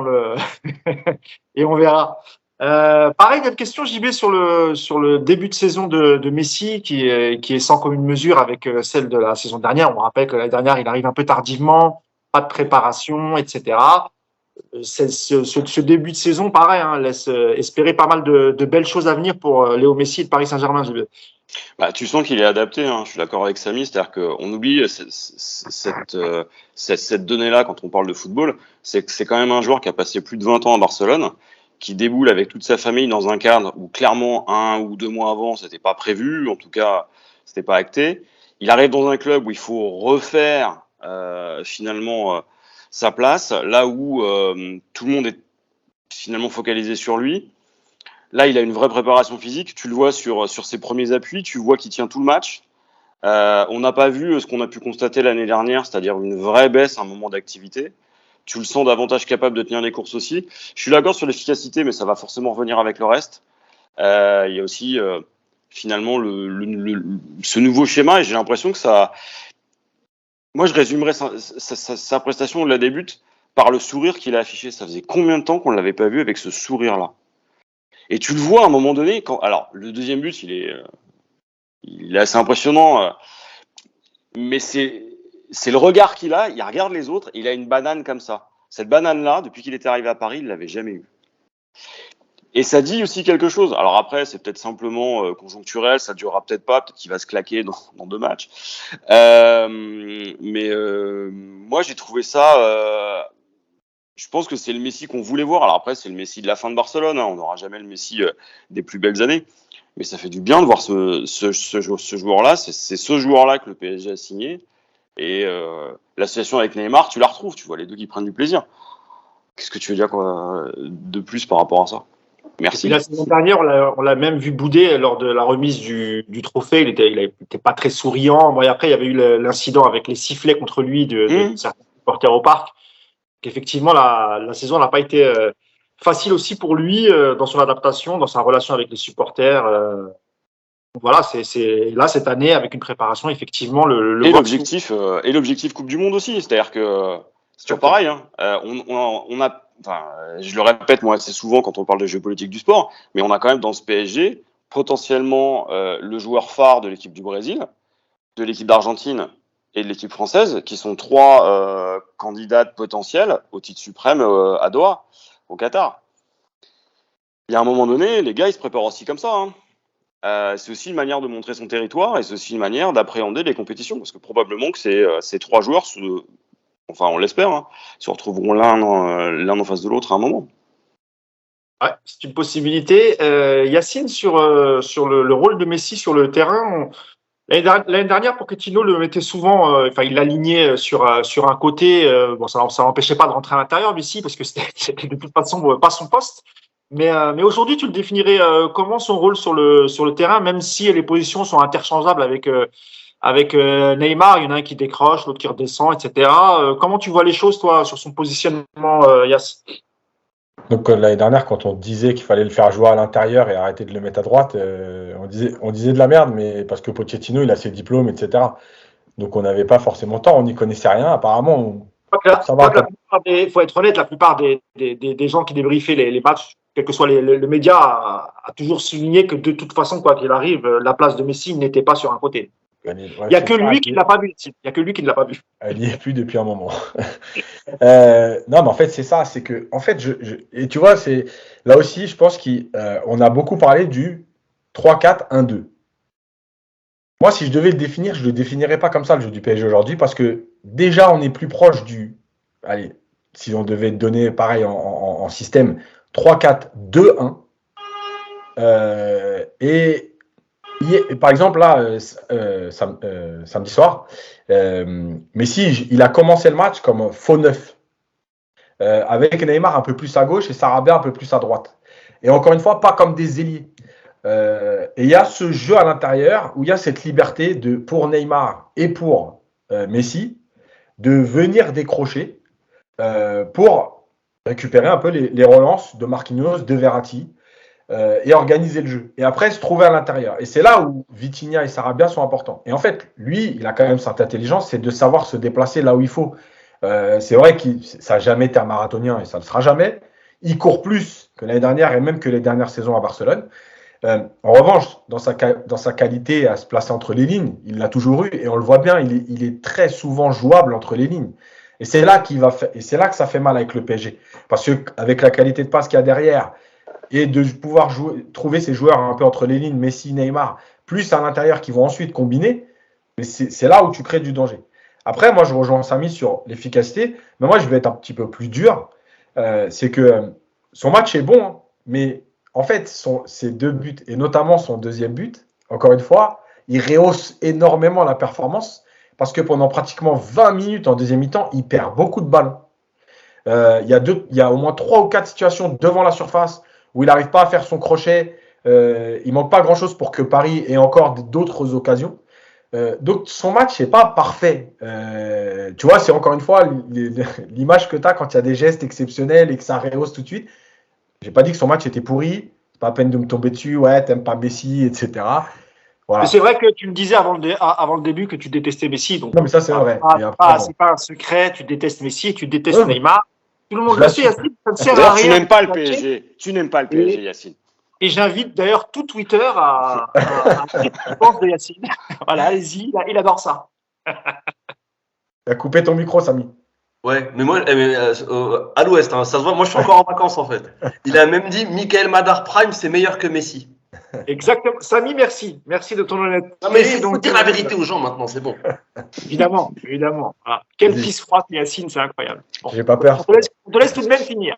et on verra. Pareil, il y a une question, JB, sur le début de saison de Messi, qui est sans commune mesure avec celle de la saison dernière. On rappelle que l'année dernière, il arrive un peu tardivement, pas de préparation, etc. Ce début de saison, pareil, hein, laisse espérer pas mal de belles choses à venir pour Léo Messi et le Paris Saint-Germain, JB. Bah, tu sens qu'il est adapté, hein. Je suis d'accord avec Samy, c'est-à-dire qu'on oublie cette donnée-là quand on parle de football, c'est que c'est quand même un joueur qui a passé plus de 20 ans à Barcelone, qui déboule avec toute sa famille dans un cadre où clairement 1 ou 2 mois avant, c'était pas prévu, en tout cas, c'était pas acté. Il arrive dans un club où il faut refaire finalement sa place, là où tout le monde est finalement focalisé sur lui. Là, il a une vraie préparation physique. Tu le vois sur ses premiers appuis. Tu vois qu'il tient tout le match. On n'a pas vu ce qu'on a pu constater l'année dernière, c'est-à-dire une vraie baisse à un moment d'activité. Tu le sens davantage capable de tenir les courses aussi. Je suis d'accord sur l'efficacité, mais ça va forcément revenir avec le reste. Il y a aussi finalement ce nouveau schéma et j'ai l'impression que ça... Moi, je résumerais sa prestation de la débute par le sourire qu'il a affiché. Ça faisait combien de temps qu'on ne l'avait pas vu avec ce sourire-là? Et tu le vois à un moment donné, alors le deuxième but, il est assez impressionnant, mais c'est le regard qu'il a, il regarde les autres, il a une banane comme ça. Cette banane-là, depuis qu'il était arrivé à Paris, il ne l'avait jamais eue. Et ça dit aussi quelque chose. Alors après, c'est peut-être simplement conjoncturel, ça ne durera peut-être pas, peut-être qu'il va se claquer dans 2 matchs. Mais moi, j'ai trouvé ça... je pense que c'est le Messi qu'on voulait voir. Alors après, c'est le Messi de la fin de Barcelone. Hein. On n'aura jamais le Messi des plus belles années. Mais ça fait du bien de voir ce joueur-là. C'est ce joueur-là que le PSG a signé. Et l'association avec Neymar, tu la retrouves. Tu vois les deux qui prennent du plaisir. Qu'est-ce que tu veux dire de plus par rapport à ça? Merci. Et puis la saison dernière, on l'a même vu bouder lors de la remise du trophée. Il était pas très souriant. Bon, et après, il y avait eu l'incident avec les sifflets contre lui de certains supporters au parc. Qu'effectivement, la saison n'a pas été facile aussi pour lui dans son adaptation, dans sa relation avec les supporters. Voilà, c'est là cette année avec une préparation effectivement et l'objectif Coupe du Monde aussi, c'est-à-dire que c'est toujours pareil. Hein. On a, enfin, je le répète moi assez souvent quand on parle de géopolitique du sport, mais on a quand même dans ce PSG potentiellement le joueur phare de l'équipe du Brésil, de l'équipe d'Argentine et de l'équipe française, qui sont 3 candidates potentielles au titre suprême à Doha, au Qatar. Il y a un moment donné, les gars, ils se préparent aussi comme ça. Hein. c'est aussi une manière de montrer son territoire et c'est aussi une manière d'appréhender les compétitions. Parce que probablement que ces 3 joueurs, enfin on l'espère, hein, se retrouveront l'un en face de l'autre à un moment. Ouais, c'est une possibilité. Yacine, sur le rôle de Messi sur le terrain, l'année dernière, Pochettino le mettait souvent, enfin, il l'alignait sur un côté. Bon, ça n'empêchait pas de rentrer à l'intérieur, Messi, parce que c'était de toute façon pas son poste. Mais aujourd'hui, tu le définirais comment son rôle sur le terrain, même si les positions sont interchangeables avec Neymar, il y en a un qui décroche, l'autre qui redescend, etc. Comment tu vois les choses, toi, sur son positionnement, Yass? Donc l'année dernière, quand on disait qu'il fallait le faire jouer à l'intérieur et arrêter de le mettre à droite, on disait de la merde, mais parce que Pochettino, il a ses diplômes, etc. Donc on n'avait pas forcément tort, on n'y connaissait rien. Apparemment, ça va. Il faut être honnête, la plupart des gens qui débriefaient les matchs, quel que soit le média, a toujours souligné que de toute façon, quoi qu'il arrive, la place de Messi n'était pas sur un côté. Il n'y a que lui qui ne l'a pas vu. Il n'y a que lui qui ne l'a pas vu. Elle n'y est plus depuis un moment. Non, mais en fait, c'est ça. C'est que, en fait, et tu vois, c'est là aussi, je pense qu'on a beaucoup parlé du 3-4-1-2. Moi, si je devais le définir, je ne le définirais pas comme ça, le jeu du PSG aujourd'hui, parce que déjà, on est plus proche du. Allez, si on devait donner pareil en système, 3-4-2-1. Et par exemple, là, samedi soir, Messi, il a commencé le match comme faux neuf, avec Neymar un peu plus à gauche et Sarabia un peu plus à droite. Et encore une fois, pas comme des ailiers. Et il y a ce jeu à l'intérieur où il y a cette liberté pour Neymar et pour Messi de venir décrocher pour récupérer un peu les relances de Marquinhos, de Verratti, et organiser le jeu. Et après, se trouver à l'intérieur. Et c'est là où Vitinha et Sarabia sont importants. Et en fait, lui, il a quand même cette intelligence, c'est de savoir se déplacer là où il faut. C'est vrai que ça n'a jamais été un marathonien et ça ne le sera jamais. Il court plus que l'année dernière et même que les dernières saisons à Barcelone. En revanche, dans sa qualité à se placer entre les lignes, il l'a toujours eu et on le voit bien, il est très souvent jouable entre les lignes. Et c'est là et c'est là que ça fait mal avec le PSG. Parce qu'avec la qualité de passe qu'il y a derrière, et de pouvoir trouver ces joueurs un peu entre les lignes, Messi, Neymar, plus à l'intérieur qui vont ensuite combiner, mais c'est là où tu crées du danger. Après, moi, je rejoins Samy sur l'efficacité, mais moi, je vais être un petit peu plus dur. C'est que son match est bon, hein, mais en fait, ses 2 buts, et notamment son deuxième but, encore une fois, il rehausse énormément la performance, parce que pendant pratiquement 20 minutes en deuxième mi-temps, il perd beaucoup de ballons. Il y a au moins 3 ou 4 situations devant la surface où il n'arrive pas à faire son crochet. Il manque pas grand-chose pour que Paris ait encore d'autres occasions. Donc son match n'est pas parfait. Tu vois, c'est encore une fois l'image que tu as quand il y a des gestes exceptionnels et que ça rehausse tout de suite. J'ai pas dit que son match était pourri. C'est pas à peine de me tomber dessus. Ouais, t'aimes pas Messi, etc. Voilà. C'est vrai que tu me disais avant le début que tu détestais Messi. Donc non, mais ça, c'est vrai. C'est pas un secret. Tu détestes Messi, tu détestes Neymar. Tout le monde le sait, Yacine. Ça ne sert à rien. Tu n'aimes pas le PSG. Tu n'aimes pas le PSG, Yacine. Et j'invite d'ailleurs tout Twitter à dire ce qu'il pense de Yacine. Voilà, allez-y, il adore ça. Tu as coupé ton micro, Samy. Ouais, mais moi, à l'ouest, hein, ça se voit, moi je suis encore en vacances en fait. Il a même dit Michael Madar Prime, c'est meilleur que Messi. Exactement. Samy, merci. Merci de ton honnêteté. Non, mais il faut dire la vérité aux gens maintenant, c'est bon. Évidemment. Voilà. Quel fils froid, Yacine, c'est incroyable. Bon. J'ai pas peur. On te laisse tout de même finir.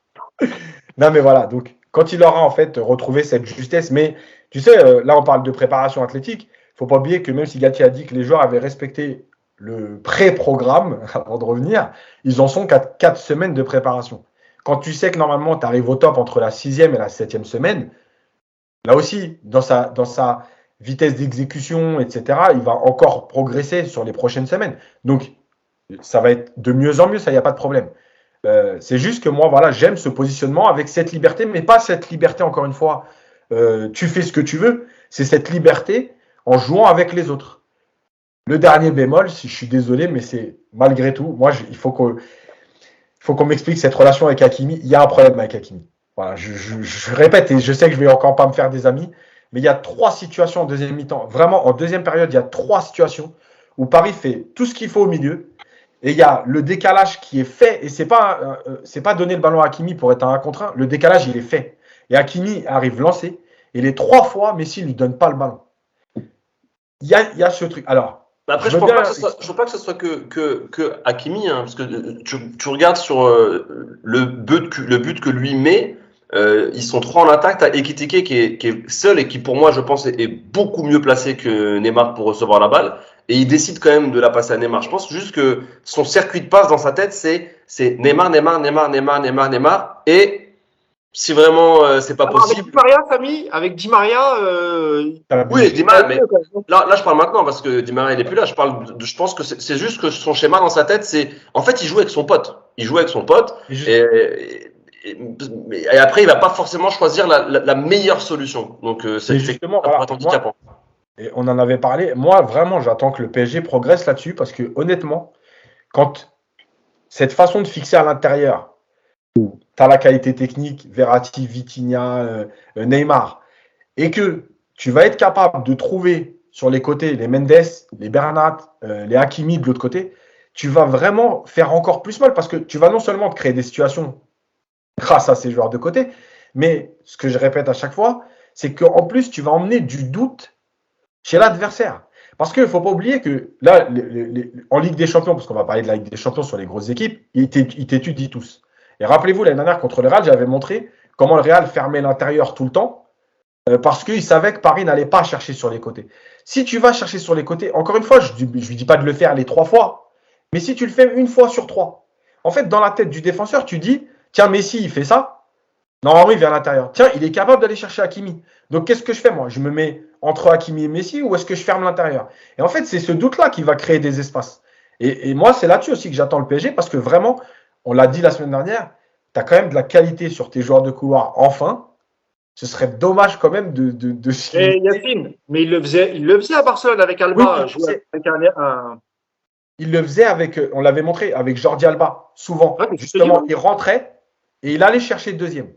Non, mais voilà. Donc, quand il aura en fait retrouvé cette justesse, mais tu sais, là on parle de préparation athlétique. Il ne faut pas oublier que même si Gatti a dit que les joueurs avaient respecté le pré-programme avant de revenir, ils en sont qu'à 4 semaines de préparation. Quand tu sais que normalement tu arrives au top entre la 6e et la 7e semaine, là aussi, dans sa vitesse d'exécution, etc., il va encore progresser sur les prochaines semaines. Donc, ça va être de mieux en mieux, ça, il n'y a pas de problème. C'est juste que moi, voilà, j'aime ce positionnement avec cette liberté, mais pas cette liberté, encore une fois, tu fais ce que tu veux. C'est cette liberté en jouant avec les autres. Le dernier bémol, si je suis désolé, mais c'est malgré tout, moi, il faut qu'on m'explique cette relation avec Hakimi. Il y a un problème avec Hakimi. Voilà, je répète, et je sais que je vais encore pas me faire des amis, mais il y a 3 situations en deuxième mi-temps. Vraiment, en deuxième période, il y a 3 situations où Paris fait tout ce qu'il faut au milieu. Et il y a le décalage qui est fait. Et c'est pas donner le ballon à Hakimi pour être un 1 contre 1. Le décalage, il est fait. Et Hakimi arrive lancé. Et les 3 fois, Messi ne lui donne pas le ballon. Il y a ce truc. Alors, Après, je ne pense pas que ce soit que Hakimi, hein, parce que tu regardes sur le but que lui met, ils sont 3 en attaque. Tu as Ekitike qui est seul et qui, pour moi, je pense, est beaucoup mieux placé que Neymar pour recevoir la balle. Et il décide quand même de la passer à Neymar. Je pense juste que son circuit de passe dans sa tête, c'est Neymar. Et si vraiment c'est pas possible. Avec Di Maria, Samy, avec Di Maria. Oui, Di Maria, mais là, je parle maintenant parce que Di Maria, il est plus là. Je pense que c'est juste que son schéma dans sa tête, c'est. En fait, il joue avec son pote. Et après, il va pas forcément choisir la meilleure solution. Donc, c'est justement, ça pourrait être handicapant. Et on en avait parlé. Moi, vraiment, j'attends que le PSG progresse là-dessus parce que, honnêtement, quand cette façon de fixer à l'intérieur, tu as la qualité technique, Verratti, Vitinha, Neymar, et que tu vas être capable de trouver sur les côtés les Mendes, les Bernat, les Hakimi de l'autre côté, tu vas vraiment faire encore plus mal parce que tu vas non seulement te créer des situations grâce à ces joueurs de côté, mais ce que je répète à chaque fois, c'est qu'en plus, tu vas emmener du doute chez l'adversaire. Parce qu'il ne faut pas oublier que là, en Ligue des Champions, parce qu'on va parler de la Ligue des Champions sur les grosses équipes, ils t'étudient tous. Et rappelez-vous, l'année dernière, contre le Real, j'avais montré comment le Real fermait l'intérieur tout le temps parce qu'il savait que Paris n'allait pas chercher sur les côtés. Si tu vas chercher sur les côtés, encore une fois, je ne lui dis pas de le faire les 3 fois, mais si tu le fais une fois sur 3, en fait, dans la tête du défenseur, tu dis, tiens, Messi, il fait ça. Normalement, il vient à l'intérieur. Tiens, il est capable d'aller chercher Hakimi. Donc, qu'est-ce que je fais, moi? Je me mets entre Hakimi et Messi ou est-ce que je ferme l'intérieur? Et en fait, c'est ce doute-là qui va créer des espaces. Et moi, c'est là-dessus aussi que j'attends le PSG parce que vraiment, on l'a dit la semaine dernière, tu as quand même de la qualité sur tes joueurs de couloir. Enfin, ce serait dommage quand même de Yacine, mais il le faisait à Barcelone avec Alba. Il le faisait avec, on l'avait montré, avec Jordi Alba, souvent. Ouais, justement, il rentrait et il allait chercher le deuxième.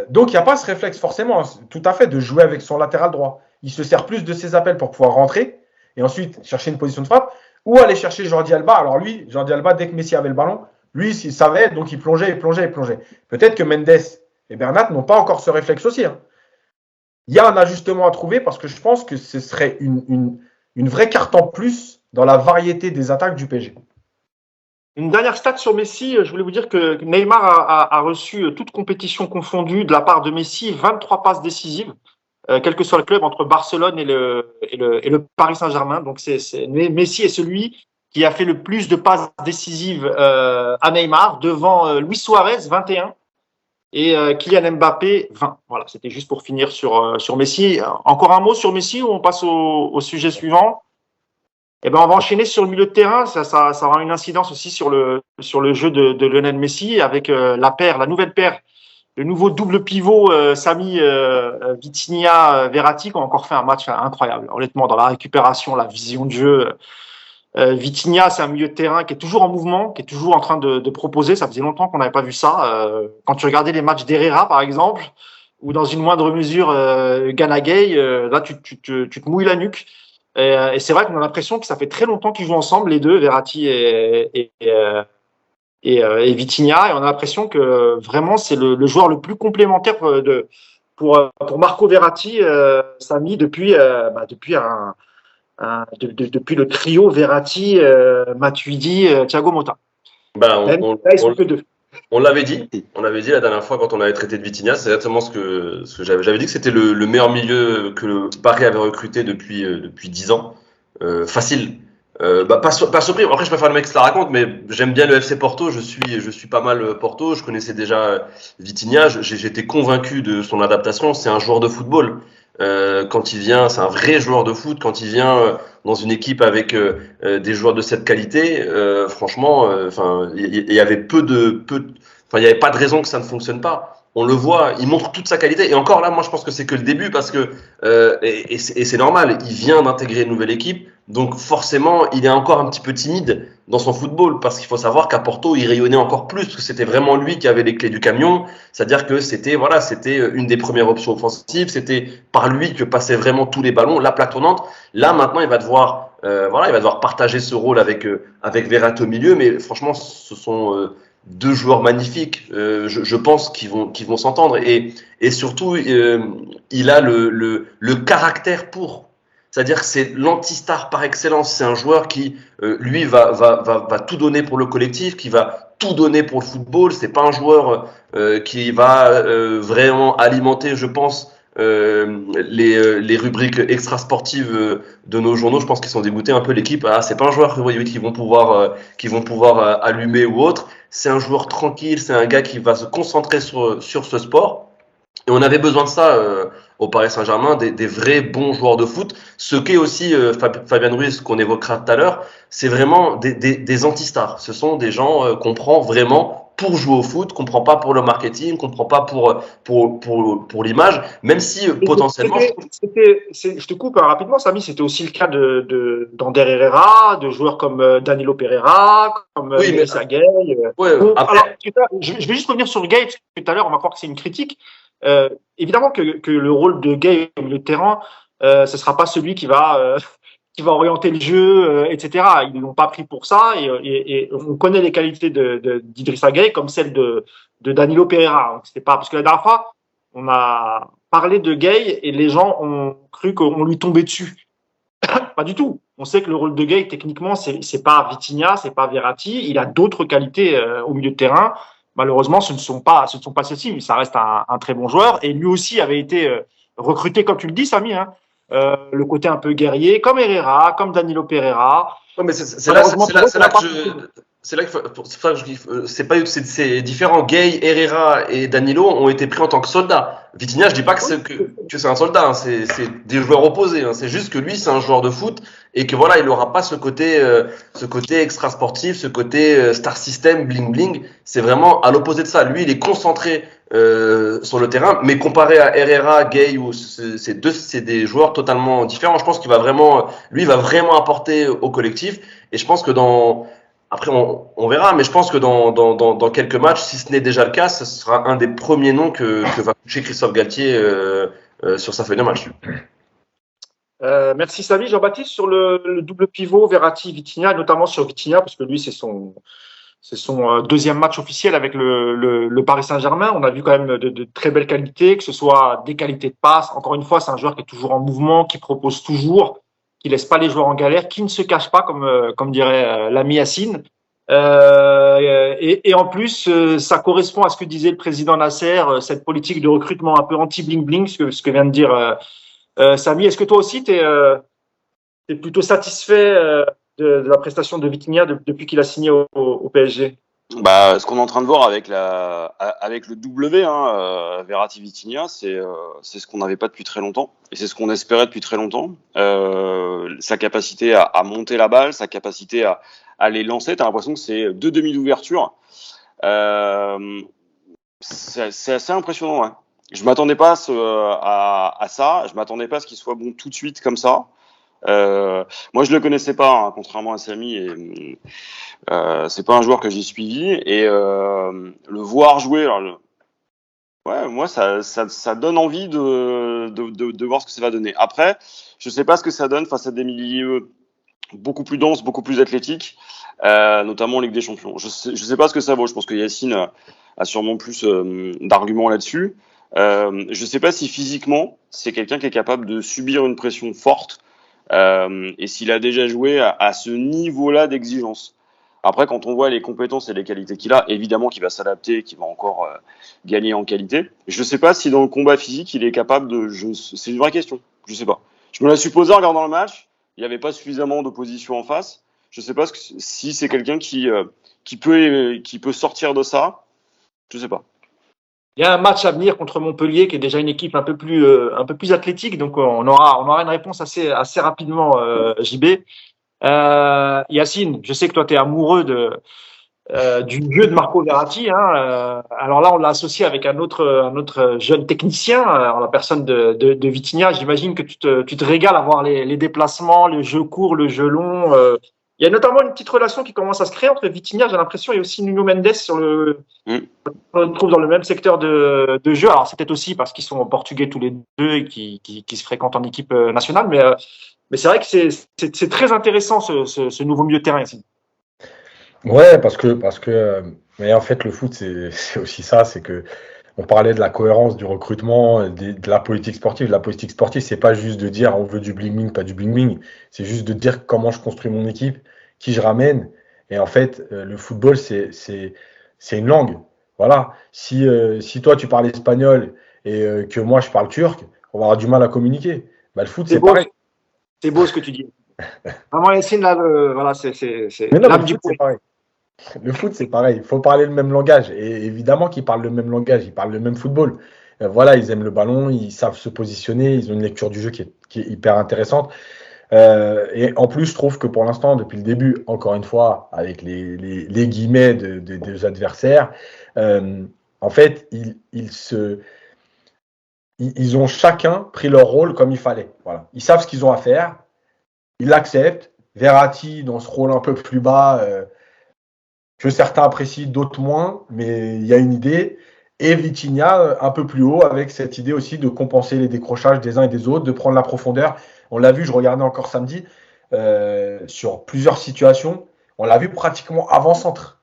Donc, il n'y a pas ce réflexe forcément, tout à fait, de jouer avec son latéral droit. Il se sert plus de ses appels pour pouvoir rentrer et ensuite chercher une position de frappe ou aller chercher Jordi Alba. Alors lui, Jordi Alba, dès que Messi avait le ballon, lui, il savait, donc il plongeait. Peut-être que Mendes et Bernat n'ont pas encore ce réflexe aussi. Hein. Il y a un ajustement à trouver parce que je pense que ce serait une vraie carte en plus dans la variété des attaques du PSG. Une dernière stat sur Messi, je voulais vous dire que Neymar a reçu toute compétition confondue de la part de Messi 23 passes décisives, quel que soit le club, entre Barcelone et le Paris Saint-Germain. Donc Messi est celui qui a fait le plus de passes décisives à Neymar, devant Luis Suarez, 21, et Kylian Mbappé, 20. Voilà, c'était juste pour finir sur Messi. Encore un mot sur Messi ou on passe au sujet suivant? Eh ben, on va enchaîner sur le milieu de terrain. Ça aura une incidence aussi sur le jeu de Lionel Messi avec la nouvelle paire, le nouveau double pivot Samy Vitinha Verratti qui ont encore fait un match incroyable. Honnêtement, dans la récupération, la vision de jeu. Vitinha, c'est un milieu de terrain qui est toujours en mouvement, qui est toujours en train de proposer. Ça faisait longtemps qu'on n'avait pas vu ça. Quand tu regardais les matchs d'Herrera, par exemple, ou dans une moindre mesure Gana Gueye, là, tu te mouilles la nuque. Et c'est vrai qu'on a l'impression que ça fait très longtemps qu'ils jouent ensemble, les deux, Verratti et Vitinha. Et on a l'impression que vraiment, c'est le joueur le plus complémentaire pour Marco Verratti, Samy, depuis le trio Verratti, Matuidi, Thiago Motta. On l'avait dit la dernière fois quand on avait traité de Vitinha, c'est exactement ce que j'avais dit que c'était le meilleur milieu que le Paris avait recruté depuis 10 ans. Facile. Pas surpris. Après, je préfère le mec qui se la raconte, mais j'aime bien le FC Porto. Je suis pas mal Porto. Je connaissais déjà Vitinha. J'étais convaincu de son adaptation. C'est un joueur de football. Quand il vient, c'est un vrai joueur de foot. Quand il vient dans une équipe avec des joueurs de cette qualité, franchement, il y avait il y avait pas de raison que ça ne fonctionne pas. On le voit, il montre toute sa qualité. Et encore là, moi, je pense que c'est que le début parce que et c'est normal. Il vient d'intégrer une nouvelle équipe, donc forcément, il est encore un petit peu timide dans son football parce qu'il faut savoir qu'à Porto, il rayonnait encore plus parce que c'était vraiment lui qui avait les clés du camion. C'est-à-dire que c'était une des premières options offensives. C'était par lui que passaient vraiment tous les ballons, la plaque tournante. Là, maintenant, il va devoir partager ce rôle avec Verratti au milieu. Mais franchement, ce sont deux joueurs magnifiques, je pense qu'ils vont s'entendre et surtout ils il a le caractère pour. C'est-à-dire que c'est l'anti-star par excellence. C'est un joueur qui, lui, va tout donner pour le collectif, qui va tout donner pour le football. C'est pas un joueur qui va vraiment alimenter, je pense, les rubriques extra-sportives de nos journaux. Je pense qu'ils sont dégoûtés un peu l'équipe. Ah, c'est pas un joueur qui vont pouvoir allumer ou autre. C'est un joueur tranquille. C'est un gars qui va se concentrer sur ce sport. Et on avait besoin de ça au Paris Saint-Germain, des vrais bons joueurs de foot. Ce qu'est aussi Fabien Ruiz, qu'on évoquera tout à l'heure, c'est vraiment des anti-stars. Ce sont des gens qu'on prend vraiment pour jouer au foot, qu'on prend pas pour le marketing, qu'on prend pas pour l'image, même si potentiellement... Je te coupe rapidement, Samy, c'était aussi le cas d'Ander Herrera, de joueurs comme Danilo Pereira, comme Idrissa Gueye. Après... Alors, je vais juste revenir sur Gueye, parce que tout à l'heure, on va croire que c'est une critique. Évidemment que le rôle de Gueye au milieu de terrain, ce sera pas celui qui va orienter le jeu, etc. Ils l'ont pas pris pour ça, et on connaît les qualités d'Idrissa Gueye comme celles de Danilo Pereira. Donc, c'était pas parce que la dernière fois, on a parlé de Gueye et les gens ont cru qu'on lui tombait dessus. Pas du tout. On sait que le rôle de Gueye, techniquement, c'est pas Vitinha, c'est pas Verratti. Il a d'autres qualités au milieu de terrain. Malheureusement, ce ne sont pas celles-ci. Ça reste un très bon joueur. Et lui aussi avait été recruté, comme tu le dis, Samy, hein, le côté un peu guerrier, comme Herrera, comme Danilo Pereira. Ouais, mais c'est là que c'est différent. Gueye, Herrera et Danilo ont été pris en tant que soldats. Vitinha, je dis pas que c'est un soldat, hein, c'est des joueurs opposés. Hein. C'est juste que lui, c'est un joueur de foot et que voilà, il aura pas ce côté extra sportif, ce côté star system, bling bling. C'est vraiment à l'opposé de ça. Lui, il est concentré sur le terrain, mais comparé à Herrera, Gueye, c'est des joueurs totalement différents. Je pense qu'il va vraiment apporter au collectif. Et je pense que après, on verra, mais je pense que dans quelques matchs, si ce n'est déjà le cas, ce sera un des premiers noms que va coucher Christophe Galtier sur sa feuille de match. Merci Samy. Jean-Baptiste, sur le double pivot Verratti-Vitinha, notamment sur Vitinha, parce que lui, c'est son deuxième match officiel avec le Paris Saint-Germain. On a vu quand même de très belles qualités, que ce soit des qualités de passe. Encore une fois, c'est un joueur qui est toujours en mouvement, qui propose toujours, qui laisse pas les joueurs en galère, qui ne se cache pas, comme dirait l'ami Yacine. Et en plus, ça correspond à ce que disait le président Nasser, cette politique de recrutement un peu anti-bling-bling, ce que vient de dire Samy. Est-ce que toi aussi, t'es plutôt satisfait de la prestation de Vitinha depuis qu'il a signé au PSG? Bah, ce qu'on est en train de voir avec le W, Verratti Vitinha, c'est ce qu'on n'avait pas depuis très longtemps, et c'est ce qu'on espérait depuis très longtemps. Sa capacité à monter la balle, sa capacité à les lancer, t'as l'impression que c'est deux demi d'ouverture. C'est assez impressionnant. Ouais. Je m'attendais pas à ça. Je m'attendais pas à ce qu'il soit bon tout de suite comme ça. Moi, je le connaissais pas, hein, contrairement à Samy. Et c'est pas un joueur que j'ai suivi. Et le voir jouer, alors, ouais, moi, ça donne envie de voir ce que ça va donner. Après, je sais pas ce que ça donne face à des milieux beaucoup plus denses, beaucoup plus athlétiques, notamment en Ligue des Champions. Je sais pas ce que ça vaut. Je pense que Yacine a sûrement plus d'arguments là-dessus. Je sais pas si physiquement, c'est quelqu'un qui est capable de subir une pression forte. Et s'il a déjà joué à ce niveau-là d'exigence. Après, quand on voit les compétences et les qualités qu'il a, évidemment qu'il va s'adapter, qu'il va encore gagner en qualité. Je ne sais pas si dans le combat physique, il est capable de... C'est une vraie question, je ne sais pas. Je me la suis posée en regardant le match, il n'y avait pas suffisamment d'opposition en face. Je ne sais pas si c'est quelqu'un qui peut sortir de ça, je ne sais pas. Il y a un match à venir contre Montpellier, qui est déjà une équipe un peu plus athlétique, donc on aura une réponse assez rapidement, JB. Yacine, je sais que toi tu es amoureux du jeu de Marco Verratti. Alors là, on l'a associé avec un autre jeune technicien, en la personne de Vitinha. J'imagine que tu te régales à voir les déplacements, le jeu court, le jeu long. Il y a notamment une petite relation qui commence à se créer entre Vitinha, j'ai l'impression, et aussi Nuno Mendes on le trouve dans le même secteur de jeu. Alors c'est peut-être aussi parce qu'ils sont portugais tous les deux et qui se fréquentent en équipe nationale, mais c'est vrai que c'est très intéressant ce nouveau milieu de terrain ici. Ouais, parce que mais en fait le foot c'est aussi ça, c'est que on parlait de la cohérence du recrutement, de la politique sportive. La politique sportive, c'est pas juste de dire on veut du bling-bling, pas du bling-bling. C'est juste de dire comment je construis mon équipe, qui je ramène. Et en fait, le football, c'est une langue. Voilà. Si toi, tu parles espagnol et que moi, je parle turc, on va avoir du mal à communiquer. Bah, le foot, c'est pareil. C'est beau ce que tu dis. Vraiment, Yacine, là, voilà, c'est Mais non, mais l'âme le du foot, poète. c'est pareil. Le foot, c'est pareil. Il faut parler le même langage. Et évidemment qu'ils parlent le même langage. Ils parlent le même football. Voilà, ils aiment le ballon, ils savent se positionner, ils ont une lecture du jeu qui est hyper intéressante. Et en plus, je trouve que pour l'instant, depuis le début, encore une fois, avec les guillemets des deux adversaires, en fait, ils ont chacun pris leur rôle comme il fallait. Voilà. Ils savent ce qu'ils ont à faire, ils l'acceptent. Verratti, dans ce rôle un peu plus bas, que certains apprécient, d'autres moins, mais il y a une idée. Et Vitinha, un peu plus haut, avec cette idée aussi de compenser les décrochages des uns et des autres, de prendre la profondeur. On l'a vu, je regardais encore samedi, sur plusieurs situations, on l'a vu pratiquement avant-centre,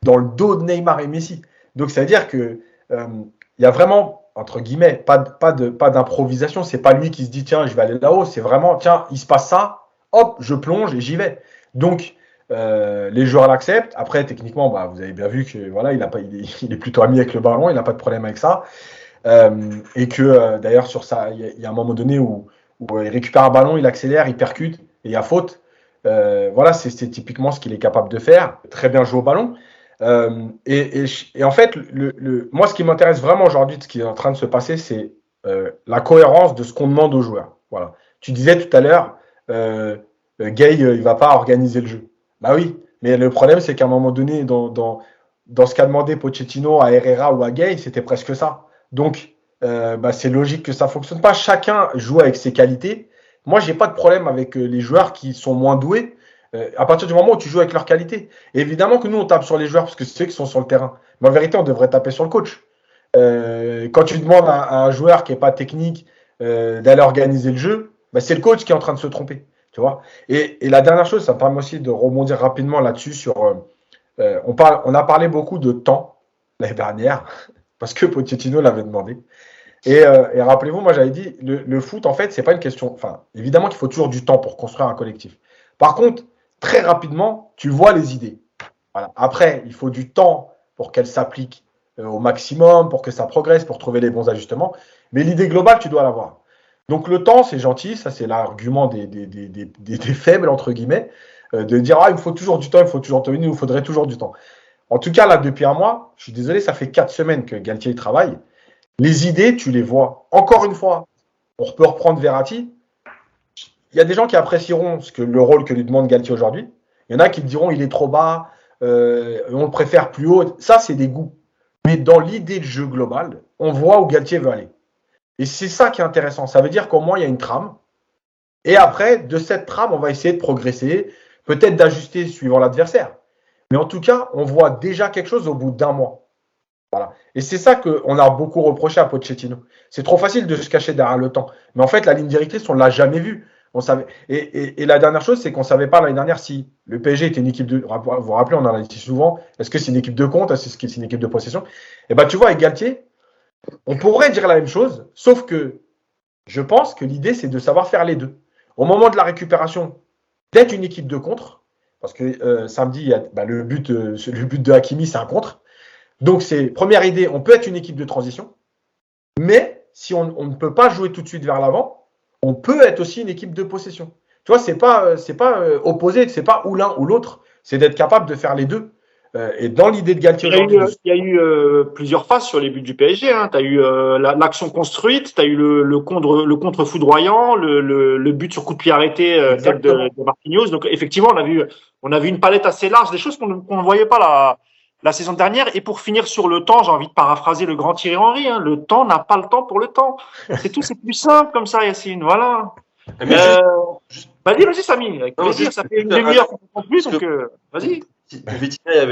dans le dos de Neymar et Messi. Donc, ça veut dire que il y a vraiment, entre guillemets, pas d'improvisation. C'est pas lui qui se dit, tiens, je vais aller là-haut. C'est vraiment, tiens, il se passe ça, hop, je plonge et j'y vais. Donc, les joueurs l'acceptent. Après, techniquement, bah, vous avez bien vu que voilà, il est plutôt ami avec le ballon, il n'a pas de problème avec ça. Et que d'ailleurs, sur ça, il y a un moment donné où il récupère un ballon, il accélère, il percute et il y a faute. Voilà, c'est typiquement ce qu'il est capable de faire. Très bien joué au ballon. Et en fait, moi, ce qui m'intéresse vraiment aujourd'hui de ce qui est en train de se passer, c'est la cohérence de ce qu'on demande aux joueurs. Voilà. Tu disais tout à l'heure, Gay, il va pas organiser le jeu. Bah oui, mais le problème, c'est qu'à un moment donné, dans ce qu'a demandé Pochettino à Herrera ou à Gay, c'était presque ça. Donc, bah, c'est logique que ça ne fonctionne pas. Chacun joue avec ses qualités. Moi, j'ai pas de problème avec les joueurs qui sont moins doués. À partir du moment où tu joues avec leurs qualités. Et évidemment que nous, on tape sur les joueurs parce que c'est eux qui sont sur le terrain. Mais en vérité, on devrait taper sur le coach. Quand tu demandes à un joueur qui n'est pas technique d'aller organiser le jeu, bah, c'est le coach qui est en train de se tromper. Tu vois. Et la dernière chose, ça me permet aussi de rebondir rapidement là-dessus sur. On a parlé beaucoup de temps l'année dernière parce que Pochettino l'avait demandé. Et rappelez-vous, moi j'avais dit, le foot, en fait, c'est pas une question. Enfin, évidemment qu'il faut toujours du temps pour construire un collectif. Par contre, très rapidement, tu vois les idées. Voilà. Après, il faut du temps pour qu'elles s'appliquent au maximum, pour que ça progresse, pour trouver les bons ajustements. Mais l'idée globale, tu dois l'avoir. Donc le temps, c'est gentil, ça c'est l'argument des faibles, entre guillemets, de dire, ah, il me faut toujours du temps, il nous faudrait toujours du temps. En tout cas, là, depuis un mois, je suis désolé, ça fait 4 semaines que Galtier travaille. Les idées, tu les vois. Encore une fois, on peut reprendre Verratti. Il y a des gens qui apprécieront le rôle que lui demande Galtier aujourd'hui. Il y en a qui diront il est trop bas, on le préfère plus haut. Ça, c'est des goûts. Mais dans l'idée de jeu global, on voit où Galtier veut aller. Et c'est ça qui est intéressant. Ça veut dire qu'au moins, il y a une trame. Et après, de cette trame, on va essayer de progresser, peut-être d'ajuster suivant l'adversaire. Mais en tout cas, on voit déjà quelque chose au bout d'un mois. Voilà. Et c'est ça qu'on a beaucoup reproché à Pochettino. C'est trop facile de se cacher derrière le temps. Mais en fait, la ligne directrice, on ne l'a jamais vue. On savait... et la dernière chose, c'est qu'on ne savait pas l'année dernière si le PSG était une équipe de. Vous vous rappelez, on en a dit souvent. Est-ce que c'est une équipe de compte? Est-ce que c'est une équipe de possession? Et bien, tu vois, avec Galtier, on pourrait dire la même chose, sauf que je pense que l'idée, c'est de savoir faire les deux. Au moment de la récupération, d'être une équipe de contre, parce que samedi, il y a, le but de Hakimi, c'est un contre. Donc, c'est première idée, on peut être une équipe de transition, mais si on ne peut pas jouer tout de suite vers l'avant, on peut être aussi une équipe de possession. Tu vois, c'est pas opposé, c'est pas ou l'un ou l'autre, c'est d'être capable de faire les deux. Et dans l'idée de Galtier aujourd'hui. Il y a eu plusieurs phases sur les buts du PSG. Hein. Tu as eu l'action construite, tu as eu le contre foudroyant, le but sur coup de pied arrêté tête de Marquinhos. Donc effectivement, on a vu une palette assez large, des choses qu'on ne voyait pas la saison dernière. Et pour finir sur le temps, j'ai envie de paraphraser le grand Thierry Henry. Hein. Le temps n'a pas le temps pour le temps. C'est tout, c'est plus simple comme ça, Yacine. Voilà. Vas-y, Samy, avec plaisir. Ça fait une demi-heure qu'on comprend plus, donc vas-y. Vitinha,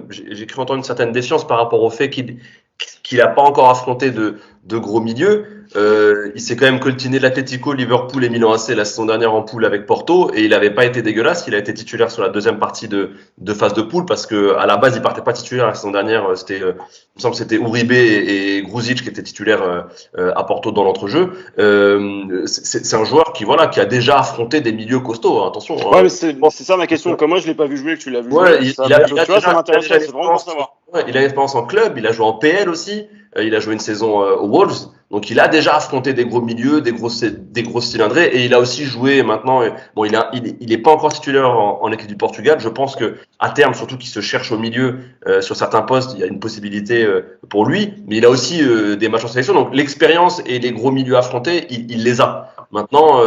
j'ai cru entendre une certaine défiance par rapport au fait qu'il qu'il n'a pas encore affronté de gros milieux. Il s'est quand même coltiné l'Atlético, Liverpool et Milan AC la saison dernière en poule avec Porto et il n'avait pas été dégueulasse. Il a été titulaire sur la deuxième partie de phase de poule parce que à la base il partait pas titulaire la saison dernière. C'était, il me semble, que c'était Uribe et Gruzic qui étaient titulaires à Porto dans l'entrejeu. C'est un joueur qui a déjà affronté des milieux costauds. Hein, attention. Ouais, mais c'est ça ma question. Comme moi je l'ai pas vu jouer, que tu l'as vu Ouais, jouer, ça m'intéressait. C'est vraiment pour savoir. Ouais, il a une expérience en club, il a joué en PL aussi, il a joué une saison aux Wolves, donc il a déjà affronté des gros milieux, des grosses cylindrées, et il a aussi joué maintenant. Bon, il est pas encore titulaire en équipe du Portugal. Je pense que à terme, surtout qu'il se cherche au milieu sur certains postes, il y a une possibilité pour lui, mais il a aussi des matchs en sélection. Donc l'expérience et les gros milieux affrontés, il les a. Maintenant,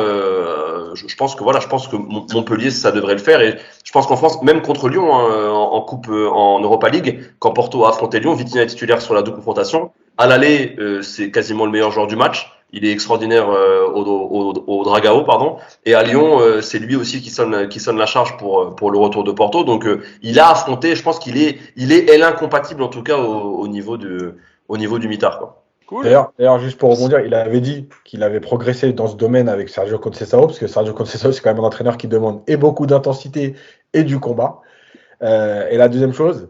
je pense que Montpellier, ça devrait le faire. Et je pense qu'en France, même contre Lyon, hein, en coupe, en Europa League, quand Porto a affronté Lyon, Vitinha est titulaire sur la double confrontation. À l'aller, c'est quasiment le meilleur joueur du match. Il est extraordinaire au Dragao, pardon. Et à Lyon, c'est lui aussi qui sonne la charge pour le retour de Porto. Donc, il a affronté. Je pense qu'il est L1 compatible en tout cas au niveau du mitard, quoi. Cool. D'ailleurs, juste pour rebondir, il avait dit qu'il avait progressé dans ce domaine avec Sergio Conceição, parce que Sergio Conceição, c'est quand même un entraîneur qui demande et beaucoup d'intensité et du combat. Et la deuxième chose,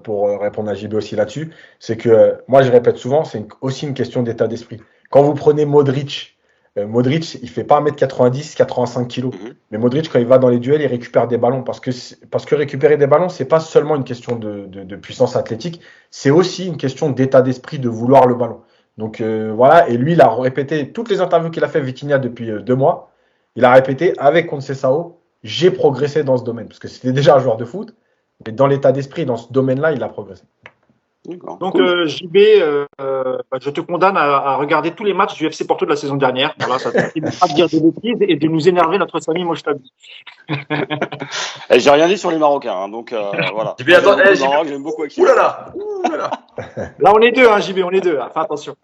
pour répondre à JB aussi là-dessus, c'est que moi, je répète souvent, c'est aussi une question d'état d'esprit. Quand vous prenez Modric, il fait pas 1m90, 85 kg. Mais Modric, quand il va dans les duels, il récupère des ballons. Parce que récupérer des ballons, c'est pas seulement une question de puissance athlétique, c'est aussi une question d'état d'esprit, de vouloir le ballon. Donc voilà, et lui, il a répété toutes les interviews qu'il a fait Vitinha depuis 2 mois. Il a répété avec Conceição, j'ai progressé dans ce domaine. Parce que c'était déjà un joueur de foot, mais dans l'état d'esprit, dans ce domaine-là, il a progressé. Donc, cool. JB, je te condamne à regarder tous les matchs du FC Porto de la saison dernière. Voilà, ça ne pas de dire des bêtises et de nous énerver notre famille Mochtabi. J'ai rien dit sur les Marocains, hein, donc voilà. JB, attends, j'aime beaucoup Hakim. Ouh là là. Là, on est deux, hein, JB, on est deux. Fais attention.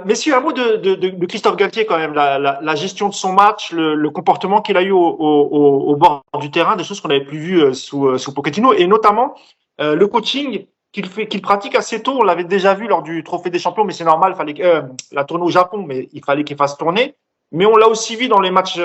Messieurs, un mot de Christophe Galtier quand même, la gestion de son match, le comportement qu'il a eu au bord du terrain, des choses qu'on n'avait plus vues sous Pochettino, et notamment le coaching qu'il pratique assez tôt. On l'avait déjà vu lors du Trophée des Champions, mais c'est normal, la tournée au Japon, mais il fallait qu'il fasse tourner. Mais on l'a aussi vu dans les matchs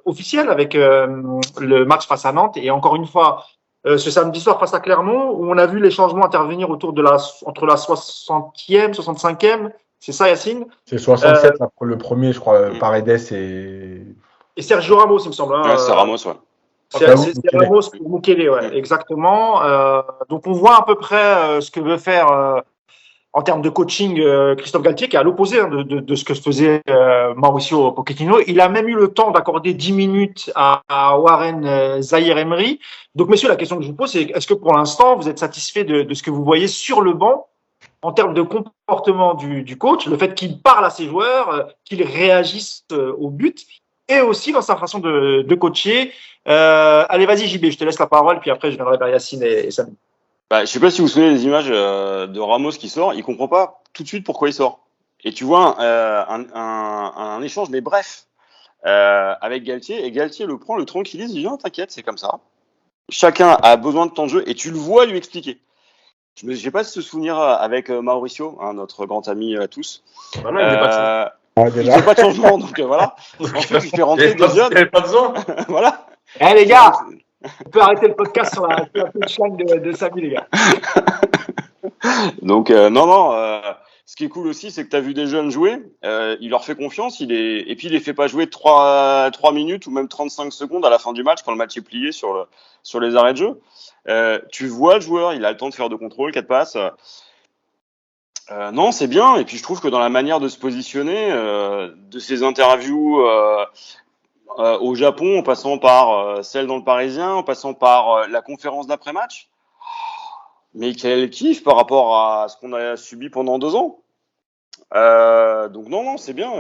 officiels avec le match face à Nantes, et encore une fois, ce samedi soir face à Clermont, où on a vu les changements intervenir entre la 60e, 65e. C'est ça, Yacine? C'est 67, le premier, je crois, Paredes et Sergio Ramos, il me semble. Hein, c'est Ramos, ouais. C'est Ramos pour Mukele, ouais, exactement. Donc, on voit à peu près ce que veut faire en termes de coaching Christophe Galtier, qui est à l'opposé de ce que faisait Mauricio Pochettino. Il a même eu le temps d'accorder 10 minutes à Warren Zaïre-Emery. Donc, messieurs, la question que je vous pose, c'est est-ce que pour l'instant, vous êtes satisfait de ce que vous voyez sur le banc en termes de comportement du coach, le fait qu'il parle à ses joueurs, qu'il réagisse au but, et aussi dans sa façon de coacher. Allez, vas-y JB, je te laisse la parole, puis après je viendrai vers Yacine et Samy. Je ne sais pas si vous vous souvenez des images de Ramos qui sort, il comprend pas tout de suite pourquoi il sort. Et tu vois un échange, mais bref, avec Galtier, et Galtier le prend, le tranquillise, il dit non, t'inquiète, c'est comme ça. Chacun a besoin de temps de jeu, et tu le vois lui expliquer. Je n'ai pas ce souvenir avec Mauricio, hein, notre grand ami à tous. Bah non, il n'y a pas de changement, donc voilà. En fait, il fait rentrer des jeunes. Il n'y avait pas besoin. Voilà. Les gars, on peut arrêter le podcast sur la punchline de Samy, les gars. Donc, non. Ce qui est cool aussi, c'est que tu as vu des jeunes jouer. Il leur fait confiance. Et puis, il les fait pas jouer 3 minutes ou même 35 secondes à la fin du match quand le match est plié sur les arrêts de jeu. Tu vois le joueur, il a le temps de faire 2 contrôles, 4 passes. Non, c'est bien. Et puis je trouve que dans la manière de se positionner, de ses interviews au Japon, en passant par celle dans le Parisien, en passant par la conférence d'après-match, mais quel kiff par rapport à ce qu'on a subi pendant 2 ans. Donc non, c'est bien.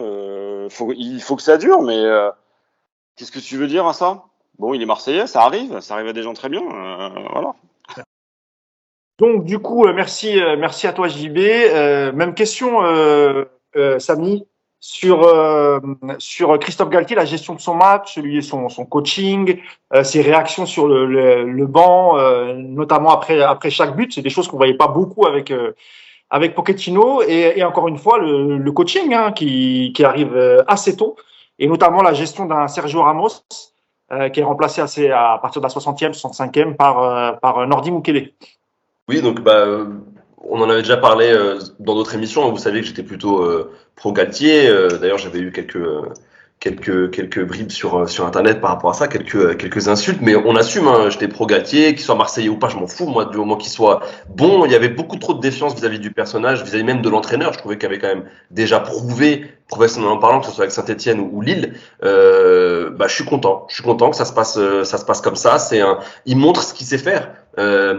Il faut que ça dure, mais qu'est-ce que tu veux dire à ça? Bon, il est Marseillais, ça arrive à des gens très bien, voilà. Donc, du coup, merci à toi, JB. Même question, Samy. sur Christophe Galtier, la gestion de son match, son coaching, ses réactions sur le banc, notamment après chaque but. C'est des choses qu'on voyait pas beaucoup avec Pochettino et encore une fois le coaching qui arrive assez tôt et notamment la gestion d'un Sergio Ramos qui est remplacé à partir de la 60e, 65e par Nordi Mukele. Oui, donc on en avait déjà parlé dans d'autres émissions. Vous savez que j'étais plutôt pro Galtier. D'ailleurs, j'avais eu quelques bribes sur internet par rapport à ça, quelques insultes, mais on assume, j'étais pro Galtier, qu'il soit marseillais ou pas, je m'en fous, moi, du moment qu'il soit bon. Il y avait beaucoup trop de défiance vis-à-vis du personnage, vis-à-vis même de l'entraîneur. Je trouvais qu'il avait quand même déjà prouvé, professionnellement parlant, que ce soit avec Saint-Etienne ou Lille. Je suis content que ça se passe comme ça. Il montre ce qu'il sait faire.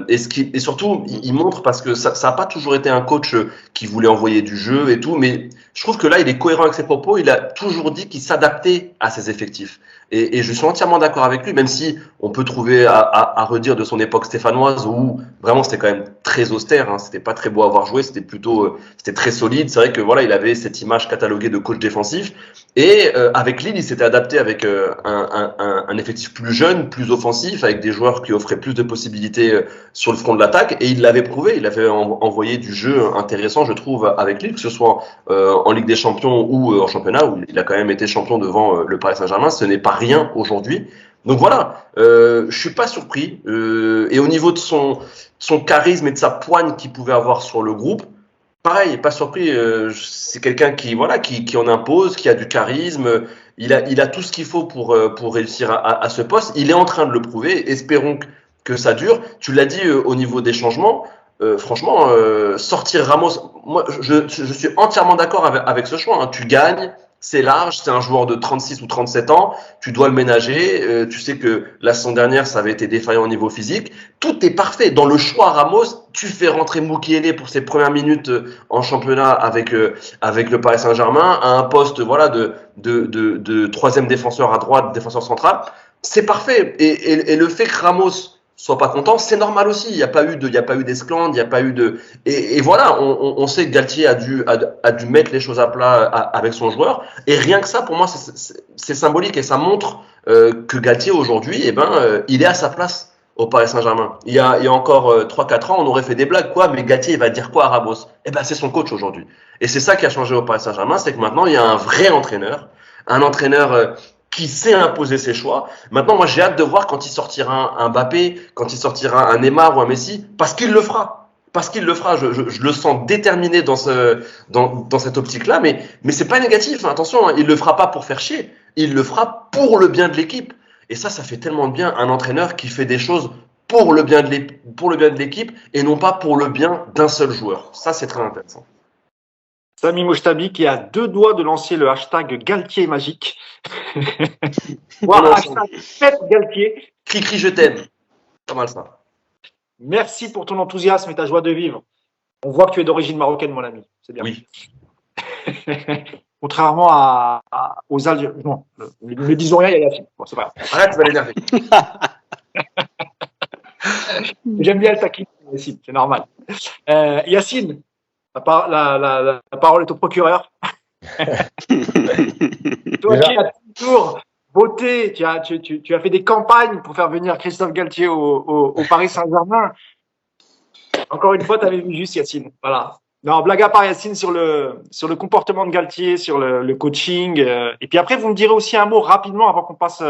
Et surtout, il montre parce que ça a pas toujours été un coach qui voulait envoyer du jeu et tout, mais je trouve que là, il est cohérent avec ses propos. Il a toujours dit qu'il s'adaptait à ses effectifs. Et je suis entièrement d'accord avec lui, même si on peut trouver à redire de son époque stéphanoise où vraiment c'était quand même très austère, c'était pas très beau à voir jouer, c'était très solide. C'est vrai que voilà, il avait cette image cataloguée de coach défensif. Et avec Lille, il s'était adapté avec un effectif plus jeune, plus offensif, avec des joueurs qui offraient plus de possibilités sur le front de l'attaque. Et il l'avait prouvé, il avait envoyé du jeu intéressant, je trouve, avec Lille, que ce soit en Ligue des Champions ou en championnat, où il a quand même été champion devant le Paris Saint-Germain. Ce n'est pas rien aujourd'hui. Donc voilà, je suis pas surpris. Et au niveau de son charisme et de sa poigne qu'il pouvait avoir sur le groupe, pareil, pas surpris. C'est quelqu'un qui en impose, qui a du charisme. Il a tout ce qu'il faut pour réussir à ce poste. Il est en train de le prouver. Espérons que ça dure. Tu l'as dit au niveau des changements. Franchement, sortir Ramos, moi, je suis entièrement d'accord avec ce choix. Tu gagnes, c'est large, c'est un joueur de 36 ou 37 ans, tu dois le ménager. Tu sais que la saison dernière, ça avait été défaillant au niveau physique. Tout est parfait. Dans le choix Ramos, tu fais rentrer Mukiele pour ses premières minutes en championnat avec le Paris Saint-Germain à un poste de troisième défenseur à droite, défenseur central. C'est parfait. Et le fait que Ramos soit pas content, c'est normal aussi. Il y a pas eu d'esclandre, il y a pas eu de et voilà, on sait que Galtier a dû mettre les choses à plat avec son joueur et rien que ça pour moi c'est symbolique et ça montre que Galtier aujourd'hui il est à sa place au Paris Saint-Germain. Il y a encore 3-4 ans, on aurait fait des blagues mais Galtier il va dire quoi à Ramos? C'est son coach aujourd'hui. Et c'est ça qui a changé au Paris Saint-Germain, c'est que maintenant il y a un vrai entraîneur, un entraîneur qui sait imposer ses choix. Maintenant, moi, j'ai hâte de voir quand il sortira un Mbappé, quand il sortira un Neymar ou un Messi, parce qu'il le fera. Je le sens déterminé dans cette optique-là, mais c'est pas négatif. Attention, il le fera pas pour faire chier. Il le fera pour le bien de l'équipe. Et ça fait tellement de bien un entraîneur qui fait des choses pour le bien de l'équipe et non pas pour le bien d'un seul joueur. Ça, c'est très intéressant. Samy Mouchtabi qui a 2 doigts de lancer le hashtag Galtier magique. Hashtag fête Galtier. Cri, je t'aime. Pas mal ça. Merci pour ton enthousiasme et ta joie de vivre. On voit que tu es d'origine marocaine, mon ami. C'est bien. Oui. Contrairement aux Algériens. Non, ne disons rien, il y a Yacine. Bon, c'est pas grave. Arrête, tu vas l'énerver. J'aime bien le taquin, Yacine, c'est normal. Yacine, la parole est au procureur. Toi qui as toujours voté, tu as fait des campagnes pour faire venir Christophe Galtier au Paris Saint-Germain. Encore une fois, tu avais vu juste Yacine. Voilà. Non, blague à part Yacine sur le comportement de Galtier, sur le coaching. Et puis après, vous me direz aussi un mot rapidement avant qu'on passe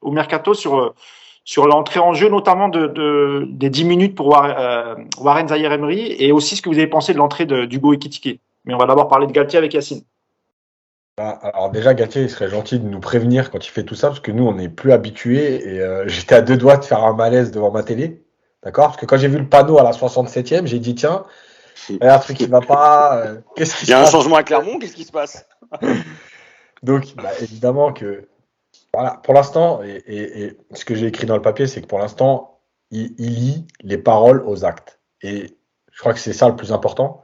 au mercato sur l'entrée en jeu, notamment des 10 minutes pour Warren Zaïre-Emery et aussi ce que vous avez pensé de l'entrée d'Hugo Ekitike. Mais on va d'abord parler de Galtier avec Yacine. Alors déjà, Galtier, il serait gentil de nous prévenir quand il fait tout ça, parce que nous, on n'est plus habitués et j'étais à 2 doigts de faire un malaise devant ma télé. D'accord? Parce que quand j'ai vu le panneau à la 67e, j'ai dit, tiens, il y a un truc qui ne va pas. Qu'est-ce qui se passe? Il y a un changement à Clermont, qu'est-ce qui se passe? Donc, évidemment que, voilà, pour l'instant, et ce que j'ai écrit dans le papier, c'est que pour l'instant, il lie les paroles aux actes. Et je crois que c'est ça le plus important.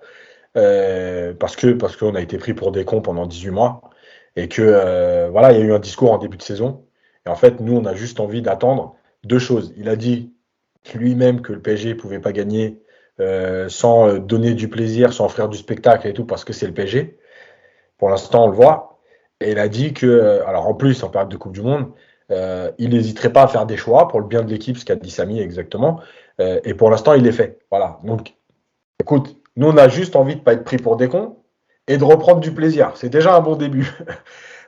Parce qu'on a été pris pour des cons pendant 18 mois et que voilà, il y a eu un discours en début de saison et en fait nous on a juste envie d'attendre 2 choses. Il a dit lui-même que le PSG pouvait pas gagner sans donner du plaisir, sans offrir du spectacle et tout parce que c'est le PSG. Pour l'instant on le voit Et il a dit que, alors en plus, en période de Coupe du Monde, il n'hésiterait pas à faire des choix pour le bien de l'équipe, ce qu'a dit Samy exactement. Et pour l'instant, il est fait. Voilà. Donc, écoute, nous, on a juste envie de ne pas être pris pour des cons et de reprendre du plaisir. C'est déjà un bon début.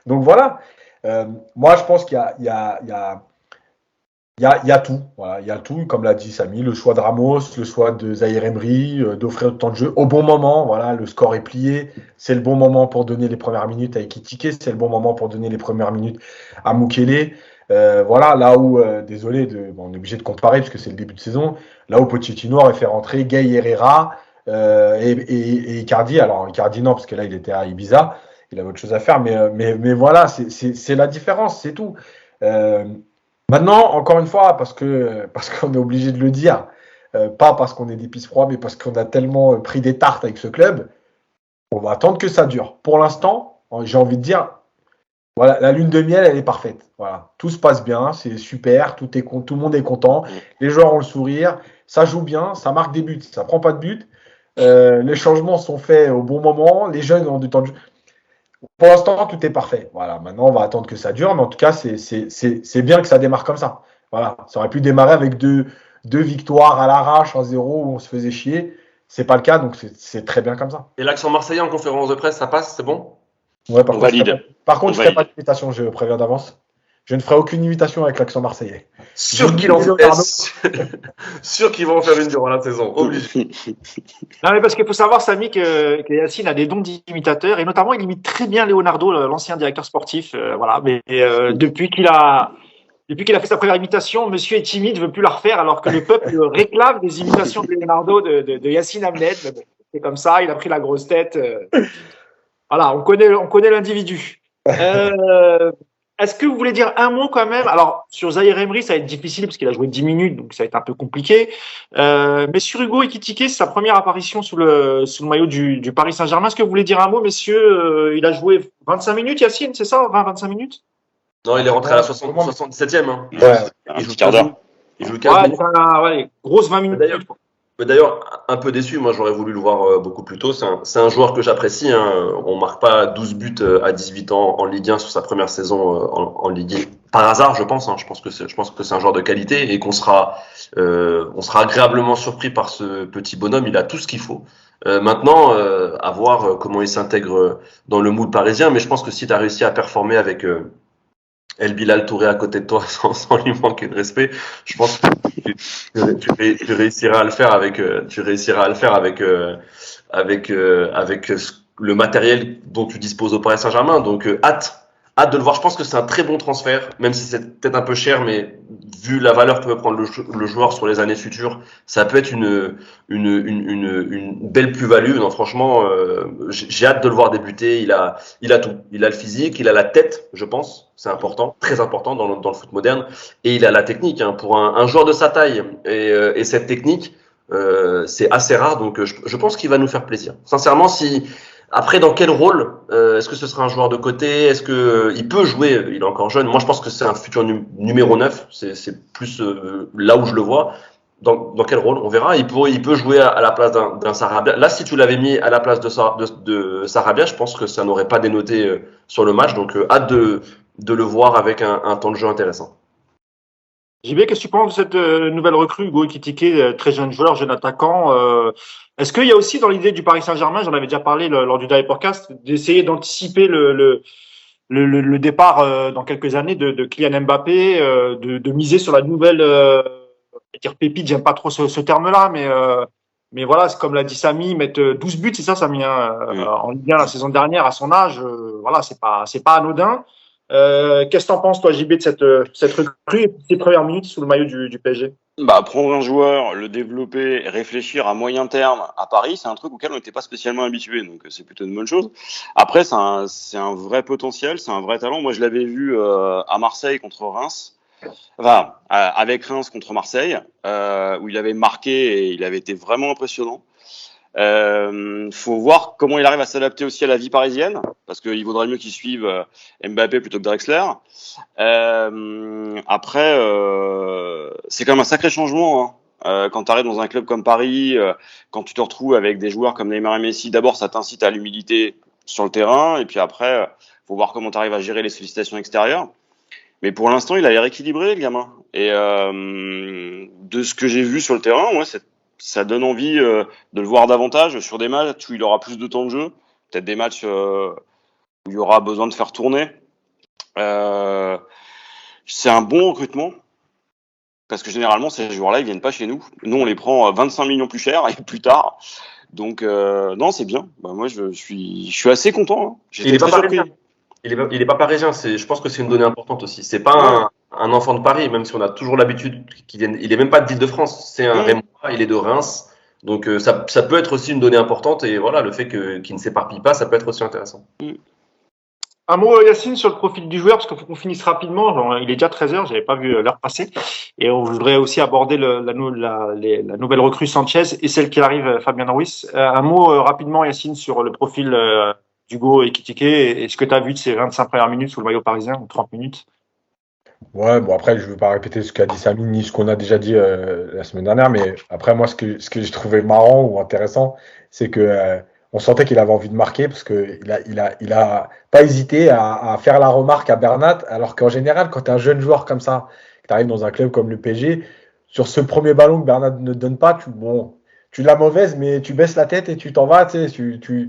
Donc voilà. Moi, je pense qu'il y a tout. Voilà, il y a tout, comme l'a dit Samy, le choix de Ramos, le choix de Zahir Emery, d'offrir autant de jeu au bon moment. Voilà, le score est plié. C'est le bon moment pour donner les premières minutes à Ekitike. C'est le bon moment pour donner les premières minutes à Mukele. Voilà, là où, désolé, on est obligé de comparer parce que c'est le début de saison, là où Pochettino aurait fait rentrer Gay Herrera et Icardi. Alors, Icardi, non, parce que là, il était à Ibiza. Il avait autre chose à faire. Mais voilà, c'est la différence, c'est tout. Euh, Maintenant, encore une fois, parce qu'on est obligé de le dire, pas parce qu'on est des pisse froids, mais parce qu'on a tellement pris des tartes avec ce club, on va attendre que ça dure. Pour l'instant, j'ai envie de dire, voilà, la lune de miel, elle est parfaite. Voilà, tout se passe bien, c'est super, tout le monde est content, les joueurs ont le sourire, ça joue bien, ça marque des buts, ça prend pas de buts, les changements sont faits au bon moment, les jeunes ont du temps de jeu. Pour l'instant, tout est parfait. Voilà, maintenant, on va attendre que ça dure, mais en tout cas, c'est bien que ça démarre comme ça. Voilà, ça aurait pu démarrer avec deux victoires à l'arrache, 1-0, où on se faisait chier. C'est pas le cas, donc c'est très bien comme ça. Et l'accent marseillais en conférence de presse, ça passe, c'est bon? Ouais, On valide. Par contre, je ne ferai pas d'imitation, je préviens d'avance. Je ne ferai aucune imitation avec l'accent marseillais. Sûr qu'il en sûr qu'il va en faire une durant la saison, obligé. Non, mais parce qu'il faut savoir, Samy, que Yacine a des dons d'imitateur, et notamment, il imite très bien Leonardo, l'ancien directeur sportif. Voilà, mais depuis qu'il a fait sa première imitation, monsieur est timide, veut plus la refaire, alors que le peuple réclame des imitations de Leonardo de Yacine Hamlet. C'est comme ça, il a pris la grosse tête. Voilà, on connaît l'individu. Est-ce que vous voulez dire un mot quand même? Alors, sur Zahir Emery, ça va être difficile parce qu'il a joué 10 minutes, donc ça va être un peu compliqué. Mais sur Hugo Ekitike, c'est sa première apparition sous le maillot du Paris Saint-Germain. Est-ce que vous voulez dire un mot, messieurs? Il a joué 25 minutes, Yacine, c'est ça? 20-25 minutes? Non, il est rentré à la 77e. Hein. Ouais. Un petit quart d'heure. Il joue 15 minutes. Ouais, grosse 20 minutes. D'ailleurs, un peu déçu, moi j'aurais voulu le voir beaucoup plus tôt. C'est un joueur que j'apprécie. Hein. On marque pas 12 buts à 18 ans en Ligue 1 sur sa première saison en Ligue 1. Par hasard, je pense. Hein. Je pense que c'est un joueur de qualité et qu'on sera agréablement surpris par ce petit bonhomme. Il a tout ce qu'il faut. Maintenant, à voir comment il s'intègre dans le moule parisien. Mais je pense que si tu as réussi à performer avec El Bilal Touré à côté de toi sans lui manquer de respect, je pense que tu réussiras à le faire avec le matériel dont tu disposes au Paris Saint-Germain. Donc hâte de le voir. Je pense que c'est un très bon transfert, même si c'est peut-être un peu cher, mais vu la valeur que peut prendre le joueur sur les années futures, ça peut être une belle plus-value. Non, franchement, j'ai hâte de le voir débuter. Il a tout. Il a le physique, il a la tête, je pense. C'est important, très important dans le foot moderne. Et il a la technique. Hein. Pour un joueur de sa taille et cette technique, c'est assez rare. Donc je pense qu'il va nous faire plaisir. Sincèrement, après, dans quel rôle? Est-ce que ce sera un joueur de côté? Est-ce que il peut jouer? Il est encore jeune. Moi, je pense que c'est un futur numéro 9. C'est plus là où je le vois. Dans quel rôle? On verra. Il peut jouer à la place d'un Sarabia. Là, si tu l'avais mis à la place de Sarabia, je pense que ça n'aurait pas dénoté sur le match. Donc, hâte de le voir avec un temps de jeu intéressant. JB, qu'est-ce que tu penses de cette nouvelle recrue, Hugo Ekitike, très jeune joueur, jeune attaquant? Est-ce qu'il y a aussi dans l'idée du Paris Saint-Germain, j'en avais déjà parlé lors du dernier podcast, d'essayer d'anticiper le départ dans quelques années de Kylian Mbappé, de miser sur la nouvelle dire pépite, j'aime pas trop ce terme-là, mais voilà, c'est comme l'a dit Samy, mettre 12 buts, c'est ça, Samy, en Ligue 1 la saison dernière à son âge, voilà, c'est pas anodin. Qu'est-ce que t'en penses, toi, JB, de cette recrue et de ses premières minutes sous le maillot du PSG? Prendre un joueur, le développer, réfléchir à moyen terme à Paris, c'est un truc auquel on n'était pas spécialement habitué, donc c'est plutôt une bonne chose. Après, c'est un vrai potentiel, c'est un vrai talent. Moi, je l'avais vu à Marseille contre Reims, enfin avec Reims contre Marseille, où il avait marqué et il avait été vraiment impressionnant. Faut voir comment il arrive à s'adapter aussi à la vie parisienne, parce qu'il vaudrait mieux qu'il suive Mbappé plutôt que Drexler. Après, c'est quand même un sacré changement, hein. Quand tu arrives dans un club comme Paris, quand tu te retrouves avec des joueurs comme Neymar et Messi, d'abord ça t'incite à l'humilité sur le terrain, et puis après, Faut voir comment tu arrives à gérer les sollicitations extérieures. Mais pour l'instant, il a l'air équilibré, le gamin. Et de ce que j'ai vu sur le terrain, ouais, ça donne envie de le voir davantage sur des matchs où il aura plus de temps de jeu. Peut-être des matchs où il y aura besoin de faire tourner. C'est un bon recrutement. Parce que généralement, ces joueurs-là, ils viennent pas chez nous. Nous, on les prend 25 millions plus cher et plus tard. Donc, non, c'est bien. Bah, moi, je suis assez content. Hein. Il J'étais est pas très surpris. parisien. Il est pas parisien. Je pense que c'est une donnée importante aussi. C'est pas un enfant de Paris, même si on a toujours l'habitude qu'il vienne. Il est même pas d'Île-de-France. C'est un Rémois. Il est de Reims. Donc ça peut être aussi une donnée importante. Et voilà, le fait qu'il ne s'éparpille pas, ça peut être aussi intéressant. Un mot, Yacine, sur le profil du joueur, parce qu'il faut qu'on finisse rapidement. Genre, il est déjà 13h, j'avais pas vu l'heure passer. Et on voudrait aussi aborder la nouvelle recrue Sanchez et celle qui arrive, Fabien Ruiz. Un mot rapidement, Yacine, sur le profil d'Hugo Ekitike. Et ce que tu as vu de ces 25 premières minutes sous le maillot parisien, ou 30 minutes. Ouais, bon après je ne vais pas répéter ce qu'a dit Samy ni ce qu'on a déjà dit la semaine dernière, mais après moi ce que j'ai trouvé marrant ou intéressant, c'est que on sentait qu'il avait envie de marquer parce que il a pas hésité à faire la remarque à Bernat, alors qu'en général quand tu es un jeune joueur comme ça, que tu arrives dans un club comme le PSG, sur ce premier ballon que Bernat ne donne pas, tu l'as mauvaise, mais tu baisses la tête et tu t'en vas, tu sais,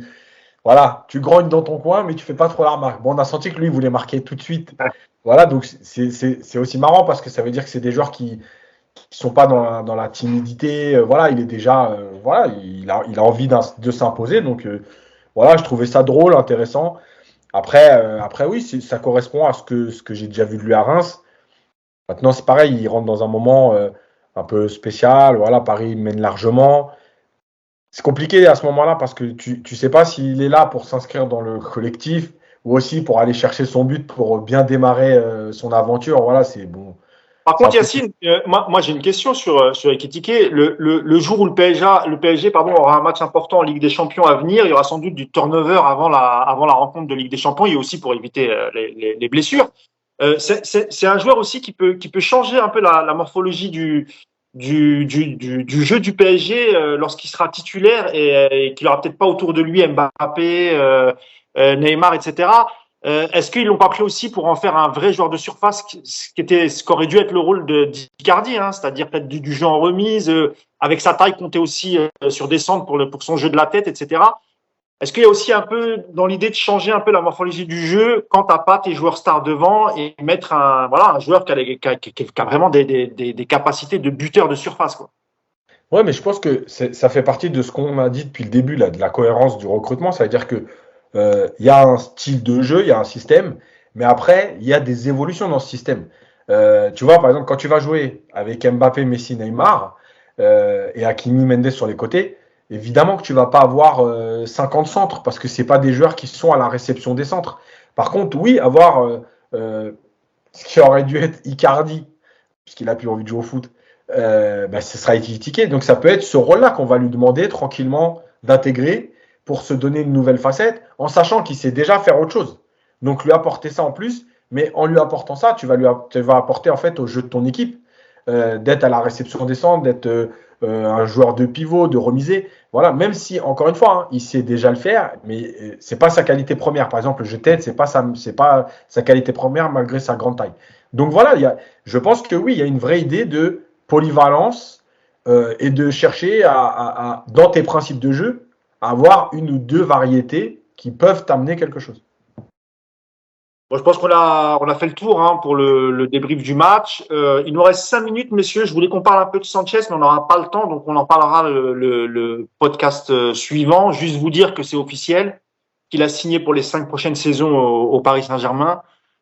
voilà, tu grognes dans ton coin, mais tu fais pas trop la remarque. Bon, on a senti que lui, il voulait marquer tout de suite. Voilà, donc c'est aussi marrant parce que ça veut dire que c'est des joueurs qui sont pas dans la timidité. Voilà, il est déjà, voilà, il a envie de s'imposer. Donc voilà, je trouvais ça drôle, intéressant. Après oui, ça correspond à ce que j'ai déjà vu de lui à Reims. Maintenant, c'est pareil, il rentre dans un moment un peu spécial. Voilà, Paris mène largement. C'est compliqué à ce moment-là parce que tu sais pas s'il est là pour s'inscrire dans le collectif ou aussi pour aller chercher son but pour bien démarrer son aventure. Voilà, c'est bon. Par contre, Yacine, moi j'ai une question sur Ekitike. Le jour où le PSG aura un match important en Ligue des Champions à venir, il y aura sans doute du turnover avant la rencontre de Ligue des Champions et aussi pour éviter les blessures. C'est un joueur aussi qui peut changer un peu la morphologie du jeu du PSG lorsqu'il sera titulaire et qu'il aura peut-être pas autour de lui Mbappé, Neymar, etc. Est-ce qu'ils l'ont pas pris aussi pour en faire un vrai joueur de surface, ce qu'aurait dû être le rôle d'Icardi, hein, c'est-à-dire peut-être du jeu en remise, avec sa taille compter aussi sur des centres pour son jeu de la tête, etc. Est-ce qu'il y a aussi un peu dans l'idée de changer un peu la morphologie du jeu quand t'as pas tes joueurs stars devant et mettre un joueur qui a vraiment des capacités de buteur de surface, quoi. Ouais, mais je pense que ça fait partie de ce qu'on a dit depuis le début là, de la cohérence du recrutement. Ça veut dire que il y a un style de jeu, il y a un système, mais après, il y a des évolutions dans ce système. Tu vois, par exemple, quand tu vas jouer avec Mbappé, Messi, Neymar et Hakimi, Mendes sur les côtés, évidemment que tu vas pas avoir 50 centres parce que c'est pas des joueurs qui sont à la réception des centres. Par contre, oui, avoir ce qui aurait dû être Icardi, puisqu'il a plus envie de jouer au foot, ce sera Ekitike. Donc ça peut être ce rôle-là qu'on va lui demander tranquillement d'intégrer pour se donner une nouvelle facette, en sachant qu'il sait déjà faire autre chose. Donc lui apporter ça en plus, mais en lui apportant ça, tu vas apporter en fait au jeu de ton équipe, d'être à la réception des centres, d'être un joueur de pivot, de remiser. Voilà, même si encore une fois, hein, il sait déjà le faire, mais c'est pas sa qualité première. Par exemple, le jeu de tête, c'est pas sa qualité première malgré sa grande taille. Donc voilà, je pense que oui, il y a une vraie idée de polyvalence et de chercher dans tes principes de jeu avoir une ou deux variétés qui peuvent t'amener quelque chose. Bon, je pense qu'on a fait le tour hein, pour le débrief du match. Il nous reste 5 minutes, messieurs. Je voulais qu'on parle un peu de Sanchez, mais on n'aura pas le temps, donc on en parlera le podcast suivant. Juste vous dire que c'est officiel, qu'il a signé pour les 5 prochaines saisons au Paris Saint-Germain.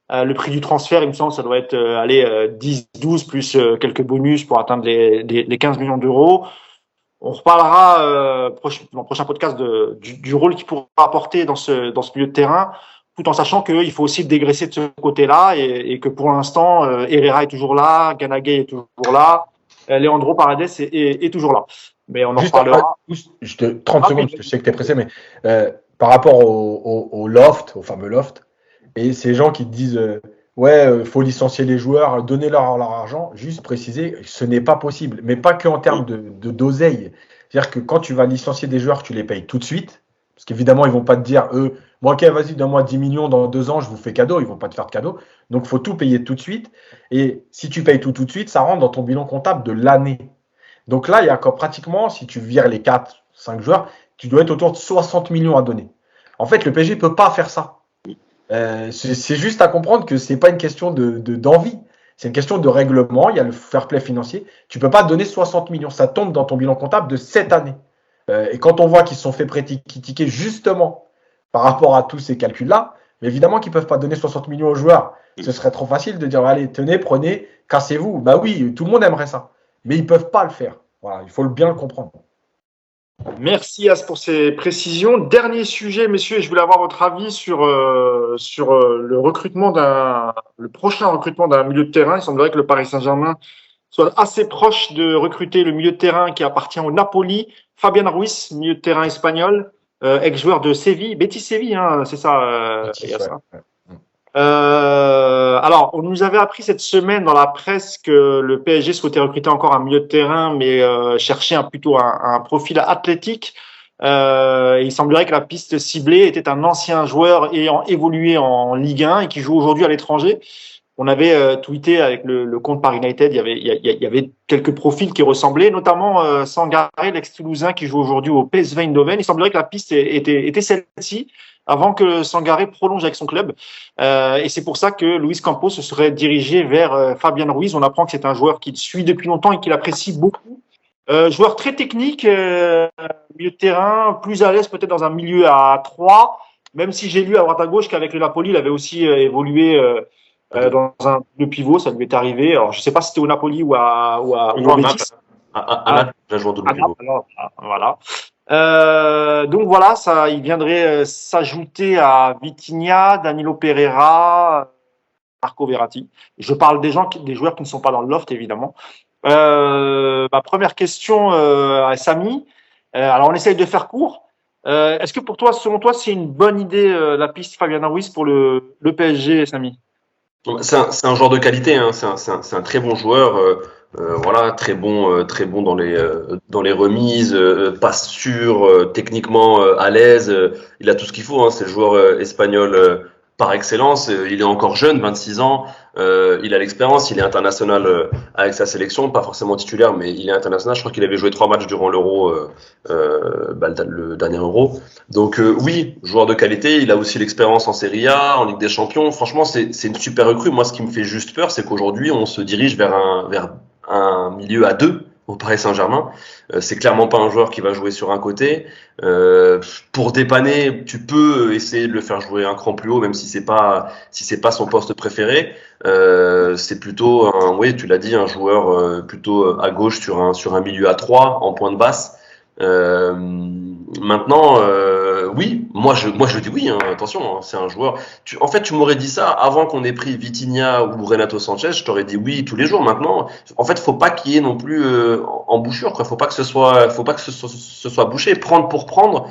Le prix du transfert, il me semble, ça doit être 10-12 plus quelques bonus pour atteindre les 15 millions d'euros. On reparlera dans le prochain podcast du rôle qu'il pourra apporter dans ce milieu de terrain, tout en sachant qu'il faut aussi dégraisser de ce côté-là et que pour l'instant, Herrera est toujours là, Ganagay est toujours là, Leandro Paredes est toujours là. Mais on en reparlera. 30 secondes, parce que je sais que tu es pressé, mais par rapport au loft, au fameux loft, et ces gens qui te disent faut licencier les joueurs, donner leur argent, juste préciser, ce n'est pas possible, mais pas qu'en termes de d'oseille. C'est-à-dire que quand tu vas licencier des joueurs, tu les payes tout de suite, Parce qu'évidemment, ils vont pas te dire, eux, bon, ok, vas-y, donne-moi 10 millions dans 2 ans, je vous fais cadeau. Ils vont pas te faire de cadeau. Donc, il faut tout payer tout de suite. Et si tu payes tout de suite, ça rentre dans ton bilan comptable de l'année. Donc là, il y a encore pratiquement, si tu vires les 4, 5 joueurs, tu dois être autour de 60 millions à donner. En fait, le PSG ne peut pas faire ça. C'est juste à comprendre que c'est pas une question d'envie. C'est une question de règlement. Il y a le fair play financier. Tu peux pas donner 60 millions. Ça tombe dans ton bilan comptable de cette année. Et quand on voit qu'ils se sont fait critiquer justement par rapport à tous ces calculs-là, mais évidemment qu'ils peuvent pas donner 60 millions aux joueurs. Ce serait trop facile de dire, allez, tenez, prenez, cassez-vous. Bah oui, tout le monde aimerait ça. Mais ils peuvent pas le faire. Voilà, il faut bien le comprendre. Merci As pour ces précisions. Dernier sujet, messieurs, je voulais avoir votre avis sur le prochain recrutement d'un milieu de terrain. Il semblerait que le Paris Saint-Germain soit assez proche de recruter le milieu de terrain qui appartient au Napoli, Fabian Ruiz, milieu de terrain espagnol, ex-joueur de Séville, Betis Séville, hein, c'est ça. Betis, ouais. Alors, on nous avait appris cette semaine dans la presse que le PSG souhaitait recruter encore un milieu de terrain, mais cherchait plutôt un profil athlétique. Il semblerait que la piste ciblée était un ancien joueur ayant évolué en Ligue 1 et qui joue aujourd'hui à l'étranger. On avait tweeté avec le compte Paris United, il y avait quelques profils qui ressemblaient, notamment Sangaré, l'ex-Toulousain qui joue aujourd'hui au PSV Eindhoven. Il semblerait que la piste était celle-ci avant que Sangaré prolonge avec son club. Et c'est pour ça que Luis Campos se serait dirigé vers Fabian Ruiz. On apprend que c'est un joueur qu'il suit depuis longtemps et qu'il apprécie beaucoup. Joueur très technique, milieu de terrain, plus à l'aise peut-être dans un milieu à 3, même si j'ai lu à droite à gauche qu'avec le Napoli, il avait aussi évolué dans un de pivot, ça lui est arrivé. Alors, je sais pas si c'était au Napoli ou à Betis. À Naples, il a joué en double pivot. Alors, voilà. Donc voilà, ça, il viendrait s'ajouter à Vitinha, Danilo Pereira, Marco Verratti. Je parle des joueurs qui ne sont pas dans le loft, évidemment. Ma première question à Samy. Alors, on essaye de faire court. Est-ce que selon toi, c'est une bonne idée la piste Fabian Ruiz pour le PSG, Samy? C'est un joueur de qualité, hein. C'est un très bon joueur, voilà, très bon dans les remises, passe sûr, techniquement à l'aise. Il a tout ce qu'il faut, hein. C'est le joueur espagnol par excellence. Il est encore jeune, 26 ans. Il a l'expérience. Il est international avec sa sélection, pas forcément titulaire, mais il est international. Je crois qu'il avait joué 3 matchs durant l'Euro, le dernier Euro. Donc oui, joueur de qualité. Il a aussi l'expérience en Serie A, en Ligue des Champions. Franchement, c'est une super recrue. Moi, ce qui me fait juste peur, c'est qu'aujourd'hui, on se dirige vers un milieu à 2 au Paris Saint-Germain. C'est clairement pas un joueur qui va jouer sur un côté. Pour dépanner, tu peux essayer de le faire jouer un cran plus haut, même si c'est pas son poste préféré. C'est plutôt oui, tu l'as dit, un joueur plutôt à gauche sur un milieu à 3 en point de basse. Maintenant, oui, moi je dis oui, hein, attention, hein, c'est un joueur. En fait, tu m'aurais dit ça avant qu'on ait pris Vitinha ou Renato Sanchez, je t'aurais dit oui tous les jours. Maintenant, en fait, faut pas qu'il y ait non plus embouchure, quoi. Faut pas que ce soit bouché. Prendre pour prendre,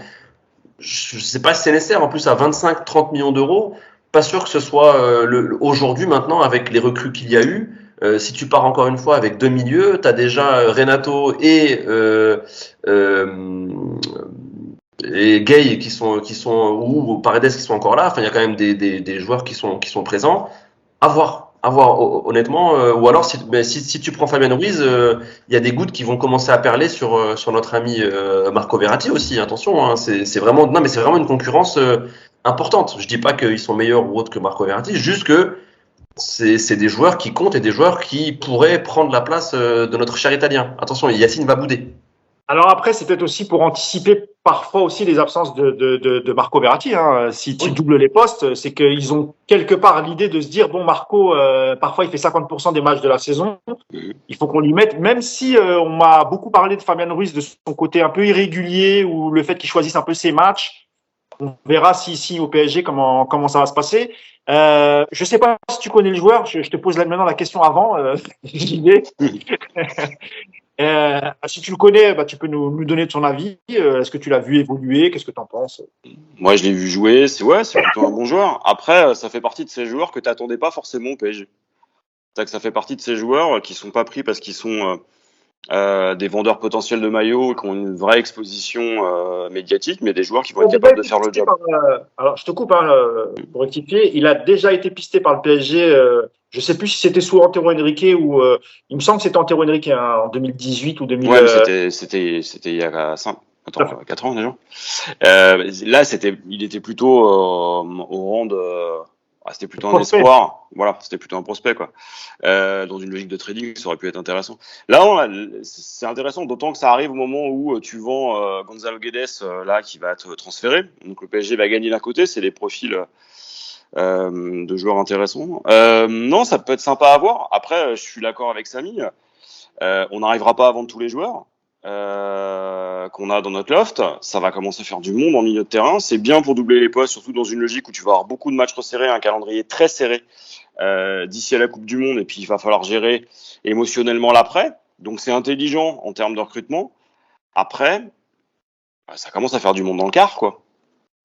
je sais pas si c'est nécessaire. En plus, à 25-30 millions d'euros, pas sûr que ce soit aujourd'hui, maintenant, avec les recrues qu'il y a eu. Si tu pars encore une fois avec 2 milieux, tu as déjà Renato et Gay qui sont ou Paredes qui sont encore là. Enfin, il y a quand même des joueurs qui sont présents. À voir honnêtement. Ou alors si tu prends Fabian Ruiz, il y a des gouttes qui vont commencer à perler sur notre ami Marco Verratti aussi. Attention, hein, c'est vraiment une concurrence importante. Je dis pas qu'ils sont meilleurs ou autres que Marco Verratti, juste que c'est des joueurs qui comptent et des joueurs qui pourraient prendre la place de notre cher Italien. Attention, Yacine va bouder. Alors après, c'est peut-être aussi pour anticiper parfois aussi les absences de Marco Verratti. Hein. Si tu doubles les postes, c'est qu'ils ont quelque part l'idée de se dire, bon, Marco, parfois il fait 50% des matchs de la saison. Il faut qu'on lui mette, même si on m'a beaucoup parlé de Fabian Ruiz, de son côté un peu irrégulier ou le fait qu'il choisisse un peu ses matchs. On verra si au PSG comment ça va se passer. Je sais pas si tu connais le joueur. Je te pose maintenant la question avant. J'y vais. Si tu le connais, tu peux nous donner ton avis. Est-ce que tu l'as vu évoluer? Qu'est-ce que tu en penses? Moi, je l'ai vu jouer. C'est plutôt un bon joueur. Après, ça fait partie de ces joueurs que tu n'attendais pas forcément au PSG. Ça fait partie de ces joueurs qui sont pas pris parce qu'ils sont des vendeurs potentiels de maillots qui ont une vraie exposition médiatique, mais des joueurs qui vont être capables de faire le job. Alors, je te coupe pour rectifier. Il a déjà été pisté par le PSG. Je ne sais plus si c'était sous Antero Henrique ou il me semble que c'était Antero Henrique en 2018 ou 2000. Ouais, mais c'était il y a 4 ans déjà. Là, il était plutôt au rang de. C'était plutôt un espoir. Voilà, c'était plutôt un prospect, quoi. Dans une logique de trading, ça aurait pu être intéressant. Là, c'est intéressant, d'autant que ça arrive au moment où tu vends Gonzalo Guedes, là, qui va être transféré. Donc le PSG va gagner d'un côté, c'est des profils de joueurs intéressants. Non, ça peut être sympa à voir. Après, je suis d'accord avec Samy. On n'arrivera pas à vendre tous les joueurs qu'on a dans notre loft. Ça va commencer à faire du monde en milieu de terrain. C'est bien pour doubler les postes, surtout dans une logique où tu vas avoir beaucoup de matchs resserrés, un calendrier très serré d'ici à la Coupe du Monde, et puis il va falloir gérer émotionnellement l'après. Donc c'est intelligent en termes de recrutement. Après, ça commence à faire du monde dans le quart, quoi.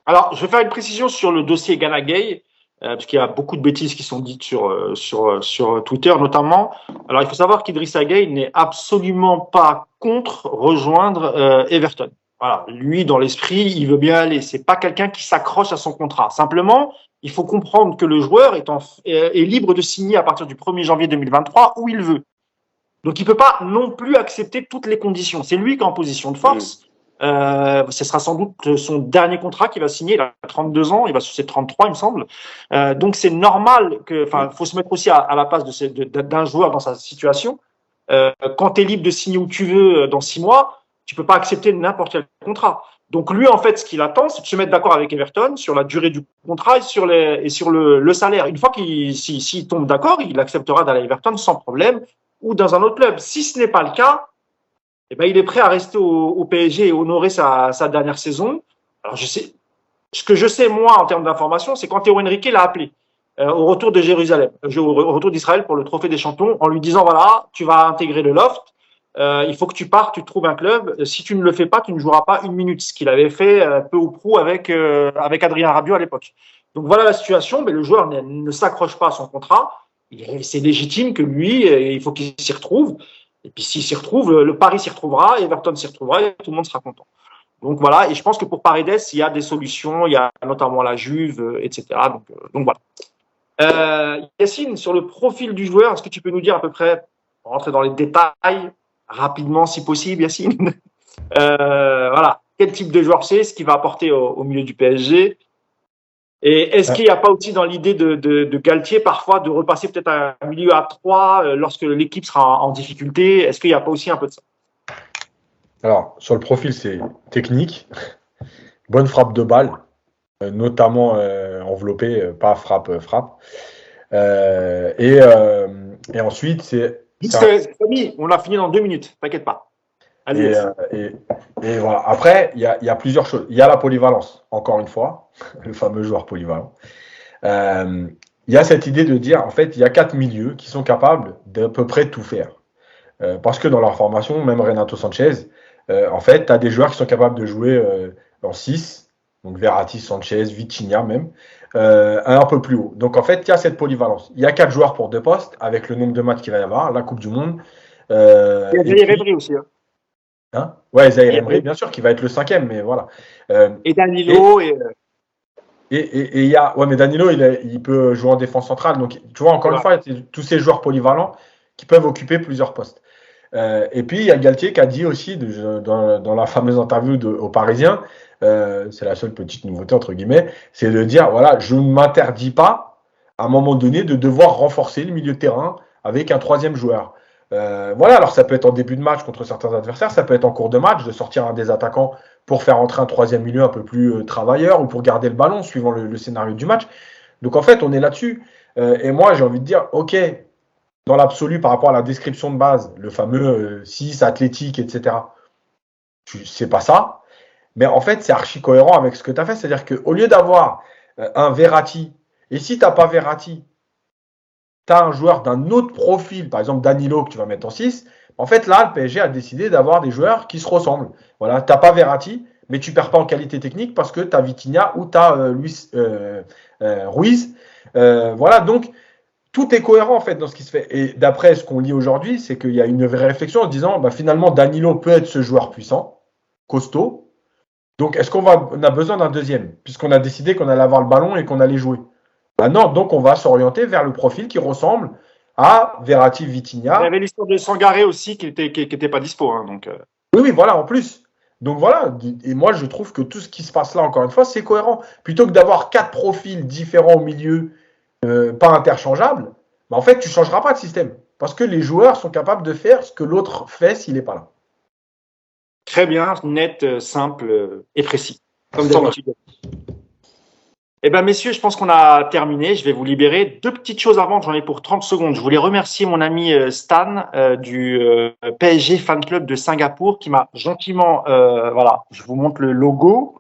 Alors, je vais faire une précision sur le dossier Gana Gueye, parce qu'il y a beaucoup de bêtises qui sont dites sur Twitter notamment. Alors, il faut savoir qu'Idrissa Gueye n'est absolument pas contre rejoindre Everton. Voilà, lui, dans l'esprit, il veut bien aller. C'est pas quelqu'un qui s'accroche à son contrat. Simplement, il faut comprendre que le joueur est libre de signer à partir du 1er janvier 2023 où il veut. Donc, il peut pas non plus accepter toutes les conditions. C'est lui qui est en position de force. Ce sera sans doute son dernier contrat qu'il va signer. Il a 32 ans, il va sur ses 33, il me semble. Donc c'est normal faut se mettre aussi à la place d'un joueur dans sa situation. Quand tu es libre de signer où tu veux dans 6 mois, tu peux pas accepter n'importe quel contrat. Donc lui, en fait, ce qu'il attend, c'est de se mettre d'accord avec Everton sur la durée du contrat et sur le salaire. Une fois s'il tombe d'accord, il acceptera d'aller à Everton sans problème ou dans un autre club. Si ce n'est pas le cas, eh ben, il est prêt à rester au PSG et honorer sa dernière saison. Alors, ce que je sais, moi, en termes d'information, c'est qu'Antero Henrique l'a appelé au retour de Jérusalem, au retour d'Israël pour le Trophée des Champions, en lui disant, voilà, tu vas intégrer le loft, il faut que tu partes, tu trouves un club. Si tu ne le fais pas, tu ne joueras pas 1 minute, ce qu'il avait fait peu ou prou avec Adrien Rabiot à l'époque. Donc, voilà la situation, mais le joueur ne s'accroche pas à son contrat. C'est légitime que lui, il faut qu'il s'y retrouve. Et puis s'il s'y retrouve, le Paris s'y retrouvera, Everton s'y retrouvera et tout le monde sera content. Donc voilà, et je pense que pour Paredes, il y a des solutions, il y a notamment la Juve, etc. Donc voilà. Yacine, sur le profil du joueur, est-ce que tu peux nous dire à peu près, rentrer dans les détails, rapidement si possible, Yacine, voilà, quel type de joueur c'est, ce qu'il va apporter au milieu du PSG? Et est-ce qu'il n'y a pas aussi dans l'idée de Galtier parfois de repasser peut-être un milieu à 3 lorsque l'équipe sera en difficulté? Est-ce qu'il n'y a pas aussi un peu de ça? Alors, sur le profil, c'est technique, bonne frappe de balle, notamment enveloppée, pas frappe. Et ensuite, c'est. Samy, on l'a fini dans 2 minutes, t'inquiète pas. Et voilà. Après, il y a plusieurs choses. Il y a la polyvalence, encore une fois, le fameux joueur polyvalent. Il y a cette idée de dire, en fait, il y a 4 milieux qui sont capables d'à peu près tout faire. Parce que dans leur formation, même Renato Sanchez, en fait, tu as des joueurs qui sont capables de jouer en 6, donc Verratti, Sanchez, Vitinha même, un peu plus haut. Donc en fait, il y a cette polyvalence. Il y a 4 joueurs pour 2 postes, avec le nombre de matchs qu'il va y avoir, la Coupe du Monde. Il y a Zaïre Emery aussi. Ouais, Zaïre Emery, bien sûr, qui va être le 5e, mais voilà. Et Danilo. Et il y a. Ouais, mais Danilo, il peut jouer en défense centrale. Donc, tu vois, encore une fois, il y a tous ces joueurs polyvalents qui peuvent occuper plusieurs postes. Et puis, il y a Galtier qui a dit aussi, dans la fameuse interview aux Parisiens, c'est la seule petite nouveauté, entre guillemets, c'est de dire, voilà, je ne m'interdis pas, à un moment donné, de devoir renforcer le milieu de terrain avec un 3e joueur. Voilà, alors ça peut être en début de match contre certains adversaires, ça peut être en cours de match, de sortir un des attaquants pour faire entrer un 3e milieu un peu plus travailleur ou pour garder le ballon suivant le scénario du match. Donc en fait, on est là-dessus. Et moi, j'ai envie de dire, ok, dans l'absolu, par rapport à la description de base, le fameux 6, athlétique, etc., c'est pas ça. Mais en fait, c'est archi cohérent avec ce que tu as fait. C'est-à-dire qu'au lieu d'avoir un Verratti, et si tu n'as pas Verratti, tu as un joueur d'un autre profil, par exemple Danilo, que tu vas mettre en 6, en fait, là, le PSG a décidé d'avoir des joueurs qui se ressemblent. Voilà, tu n'as pas Verratti, mais tu ne perds pas en qualité technique parce que tu as Vitinha ou tu as Ruiz. Voilà, donc, tout est cohérent en fait dans ce qui se fait. Et d'après ce qu'on lit aujourd'hui, c'est qu'il y a une vraie réflexion en se disant finalement Danilo peut être ce joueur puissant, costaud. Donc est-ce on a besoin d'un deuxième puisqu'on a décidé qu'on allait avoir le ballon et qu'on allait jouer. Non, donc on va s'orienter vers le profil qui ressemble à Verratti, Vitinha. Il y avait l'histoire de Sangaré aussi qui était pas dispo. Hein, donc, Oui, voilà, en plus. Donc voilà, et moi je trouve que tout ce qui se passe là, encore une fois, c'est cohérent. Plutôt que d'avoir 4 profils différents au milieu, pas interchangeables, en fait, tu ne changeras pas de système. Parce que les joueurs sont capables de faire ce que l'autre fait s'il n'est pas là. très bien, net, simple et précis, comme d'habitude. Eh bien, messieurs, je pense qu'on a terminé. Je vais vous libérer. 2 petites choses avant, j'en ai pour 30 secondes. Je voulais remercier mon ami Stan du PSG Fan Club de Singapour qui m'a gentiment, je vous montre le logo,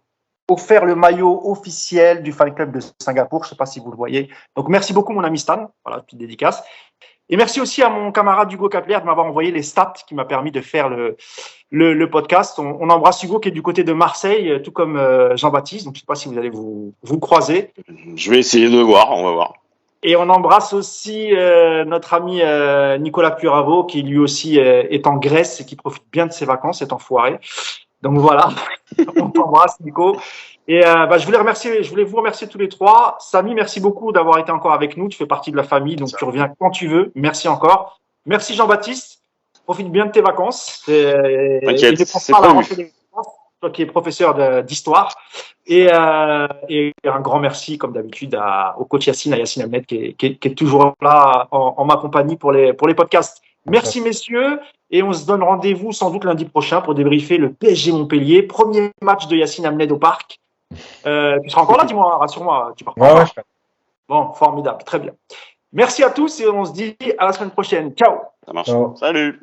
offert le maillot officiel du Fan Club de Singapour. Je ne sais pas si vous le voyez. Donc, merci beaucoup, mon ami Stan. Voilà, petite dédicace. Et merci aussi à mon camarade Hugo Capler de m'avoir envoyé les stats qui m'a permis de faire le podcast. On embrasse Hugo qui est du côté de Marseille, tout comme Jean-Baptiste. Donc, je ne sais pas si vous allez vous croiser. Je vais essayer de voir, on va voir. Et on embrasse aussi notre ami Nicolas Puravo qui lui aussi est en Grèce et qui profite bien de ses vacances, cet enfoiré. Donc voilà, on t'embrasse Nico. Et je voulais vous remercier tous les trois. Samy, merci beaucoup d'avoir été encore avec nous. Tu fais partie de la famille, donc tu reviens quand tu veux. Merci encore. Merci Jean-Baptiste. Profite bien de tes vacances. T'inquiète, c'est pas prévu. toi qui es professeur d'histoire. Et un grand merci, comme d'habitude, au coach Yacine, à Yacine Ahmed, qui est toujours là en ma compagnie pour les podcasts. Merci messieurs, et on se donne rendez-vous sans doute lundi prochain pour débriefer le PSG Montpellier, premier match de Yacine Ahmed au parc. Tu seras encore là, dis-moi, rassure-moi, tu pars pas. Ouais. Bon, formidable, très bien. Merci à tous et on se dit à la semaine prochaine. Ciao. Ça marche. Ciao. Salut.